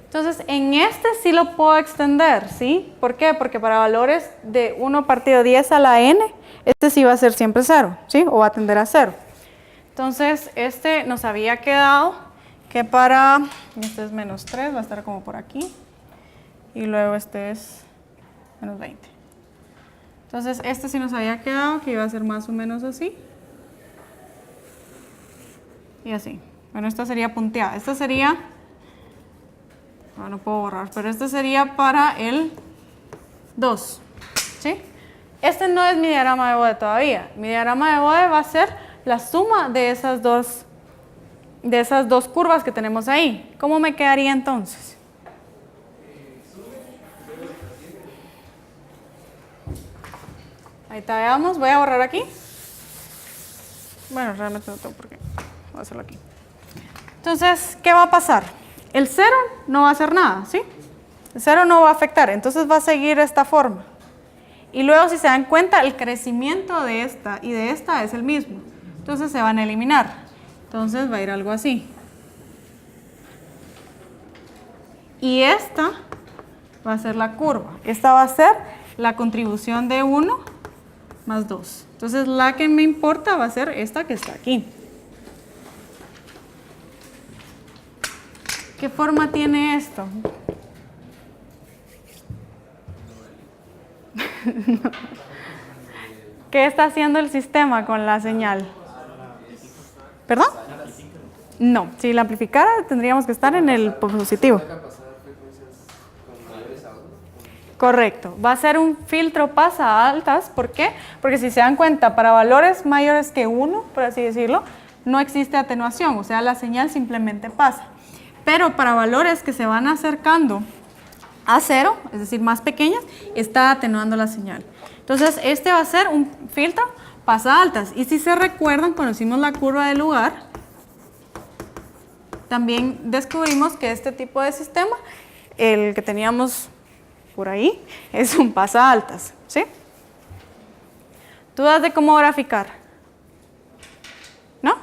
Entonces, en este sí lo puedo extender, ¿sí? ¿Por qué? Porque para valores de 1 partido 10 a la n, este sí va a ser siempre 0, ¿sí? O va a tender a 0. Entonces, este nos había quedado que para, este es menos 3, va a estar como por aquí. Y luego este es menos 20. Entonces, este sí nos había quedado que iba a ser más o menos así. Y así. Bueno, esta sería punteada. Esta sería... no puedo borrar, pero este sería para el 2, ¿sí? Este no es mi diagrama de Bode todavía. Mi diagrama de Bode va a ser la suma de esas dos curvas que tenemos ahí. ¿Cómo me quedaría entonces? Ahí está, veamos. Voy a borrar aquí. Bueno, realmente no tengo por qué. Voy a hacerlo aquí. Entonces, ¿qué va a pasar? El 0 no va a hacer nada, ¿sí? El 0 no va a afectar, entonces va a seguir esta forma. Y luego, si se dan cuenta, el crecimiento de esta y de esta es el mismo. Entonces se van a eliminar. Entonces va a ir algo así. Y esta va a ser la curva. Esta va a ser la contribución de 1 más 2. Entonces la que me importa va a ser esta que está aquí. ¿Qué forma tiene esto? ¿Qué está haciendo el sistema con la señal? ¿Perdón? No, si la amplificara tendríamos que estar en el positivo. Correcto, va a ser un filtro pasa altas. ¿Por qué? Porque si se dan cuenta, para valores mayores que 1, por así decirlo, no existe atenuación, o sea, la señal simplemente pasa. Pero para valores que se van acercando a 0, es decir, más pequeñas, está atenuando la señal. Entonces, este va a ser un filtro pasa altas. Y si se recuerdan, cuando hicimos la curva de lugar, también descubrimos que este tipo de sistema, el que teníamos por ahí, es un pasa altas, ¿sí? ¿Dudas de cómo graficar? ¿No?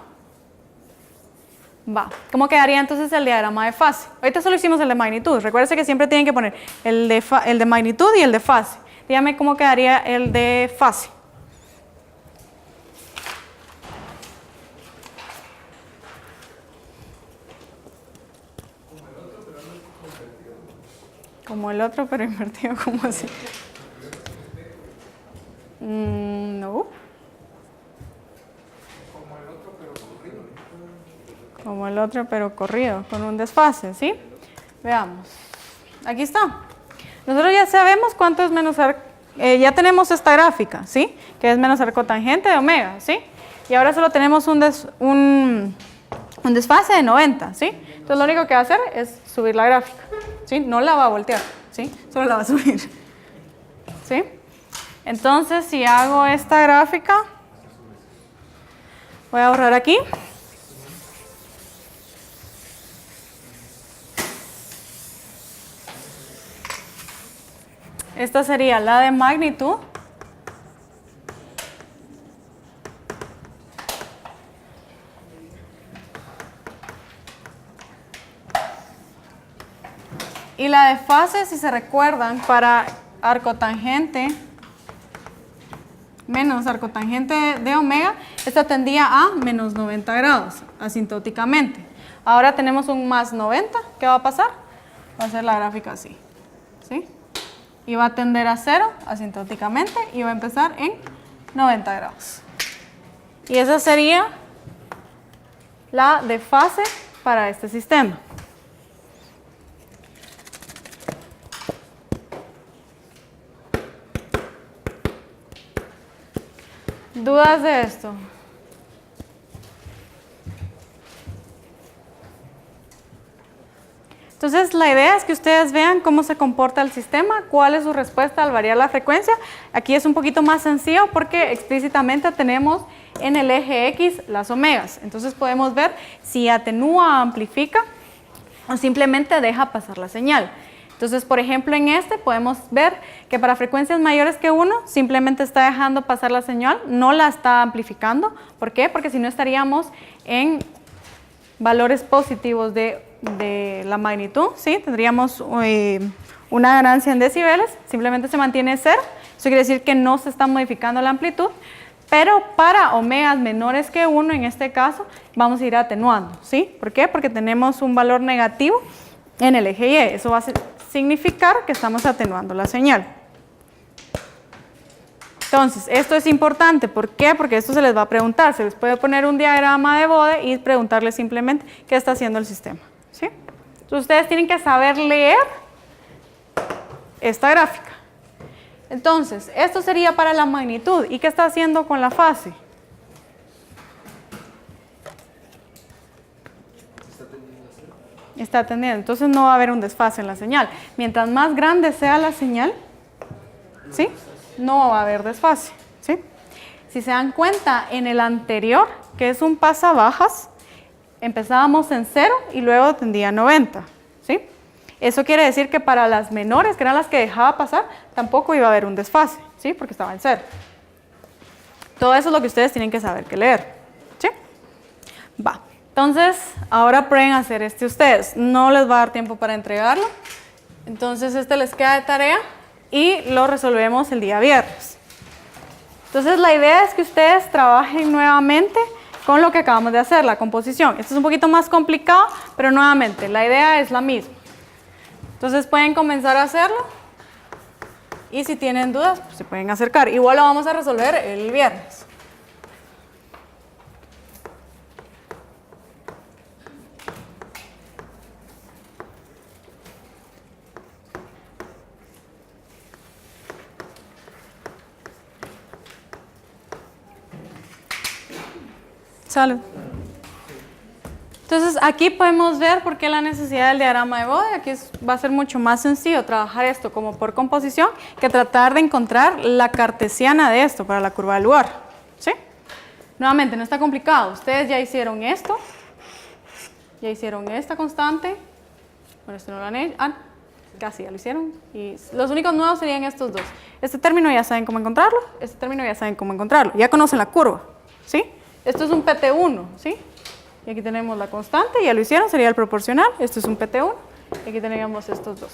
Va. ¿Cómo quedaría entonces el diagrama de fase? Ahorita solo hicimos el de magnitud. Recuérdense que siempre tienen que poner el de magnitud y el de fase. Dígame cómo quedaría el de fase. Como el otro, pero invertido, ¿cómo así? No. Como el otro, pero corrido, con un desfase, ¿sí? Veamos. Aquí está. Nosotros ya sabemos cuánto es menos arco. Ya tenemos esta gráfica, ¿sí? Que es menos arcotangente de omega, ¿sí? Y ahora solo tenemos un desfase de 90, ¿sí? Entonces lo único que va a hacer es subir la gráfica, ¿sí? No la va a voltear, ¿sí? Solo la va a subir, ¿sí? Entonces, si hago esta gráfica, voy a borrar aquí. Esta sería la de magnitud. Y la de fase, si se recuerdan, para arcotangente menos arcotangente de omega, esta tendía a menos 90 grados, asintóticamente. Ahora tenemos un más 90, ¿qué va a pasar? Va a ser la gráfica así, ¿sí? Y va a tender a 0 asintóticamente y va a empezar en 90 grados. Y esa sería la de fase para este sistema. ¿Dudas de esto? Entonces, la idea es que ustedes vean cómo se comporta el sistema, cuál es su respuesta al variar la frecuencia. Aquí es un poquito más sencillo porque explícitamente tenemos en el eje X las omegas. Entonces, podemos ver si atenúa, amplifica o simplemente deja pasar la señal. Entonces, por ejemplo, en este podemos ver que para frecuencias mayores que 1 simplemente está dejando pasar la señal, no la está amplificando. ¿Por qué? Porque si no estaríamos en valores positivos de la magnitud, ¿sí? Tendríamos una ganancia en decibeles, simplemente se mantiene 0, eso quiere decir que no se está modificando la amplitud, pero para omegas menores que 1, en este caso, vamos a ir atenuando, ¿sí? ¿Por qué? Porque tenemos un valor negativo en el eje Y, eso va a significar que estamos atenuando la señal. Entonces, esto es importante, ¿por qué? Porque esto se les va a preguntar, se les puede poner un diagrama de Bode y preguntarles simplemente qué está haciendo el sistema, ¿sí? Entonces, ustedes tienen que saber leer esta gráfica. Entonces, esto sería para la magnitud, ¿y qué está haciendo con la fase? Está atendiendo, entonces no va a haber un desfase en la señal. Mientras más grande sea la señal, ¿sí? No va a haber desfase, ¿sí? Si se dan cuenta, en el anterior, que es un pasabajas, empezábamos en 0 y luego tendía a 90, ¿sí? Eso quiere decir que para las menores, que eran las que dejaba pasar, tampoco iba a haber un desfase, ¿sí? Porque estaba en 0. Todo eso es lo que ustedes tienen que saber que leer, ¿sí? Va. Entonces, ahora prueben a hacer ustedes. No les va a dar tiempo para entregarlo. Entonces, les queda de tarea y lo resolvemos el día viernes. Entonces, la idea es que ustedes trabajen nuevamente con lo que acabamos de hacer, la composición. Esto es un poquito más complicado, pero nuevamente, la idea es la misma. Entonces, pueden comenzar a hacerlo y si tienen dudas, pues se pueden acercar. Igual lo vamos a resolver el viernes. Salud. Entonces, aquí podemos ver por qué la necesidad del diagrama de Bode. Aquí va a ser mucho más sencillo trabajar esto como por composición que tratar de encontrar la cartesiana de esto para la curva del lugar, ¿sí? Nuevamente, no está complicado. Ustedes ya hicieron esto, ya hicieron esta constante. Bueno, esto no lo han hecho. Casi ya lo hicieron. Y los únicos nuevos serían estos dos. Este término ya saben cómo encontrarlo, este término ya saben cómo encontrarlo. Ya conocen la curva, ¿sí? Esto es un PT1, ¿sí? Y aquí tenemos la constante, ya lo hicieron, sería el proporcional. Esto es un PT1, y aquí teníamos estos dos.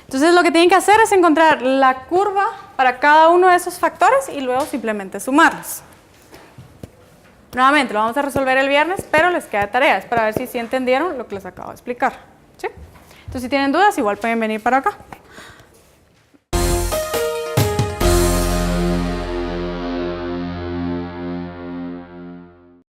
Entonces, lo que tienen que hacer es encontrar la curva para cada uno de esos factores y luego simplemente sumarlos. Nuevamente, lo vamos a resolver el viernes, pero les queda tarea, es para ver si sí entendieron lo que les acabo de explicar, ¿sí? Entonces, si tienen dudas, igual pueden venir para acá.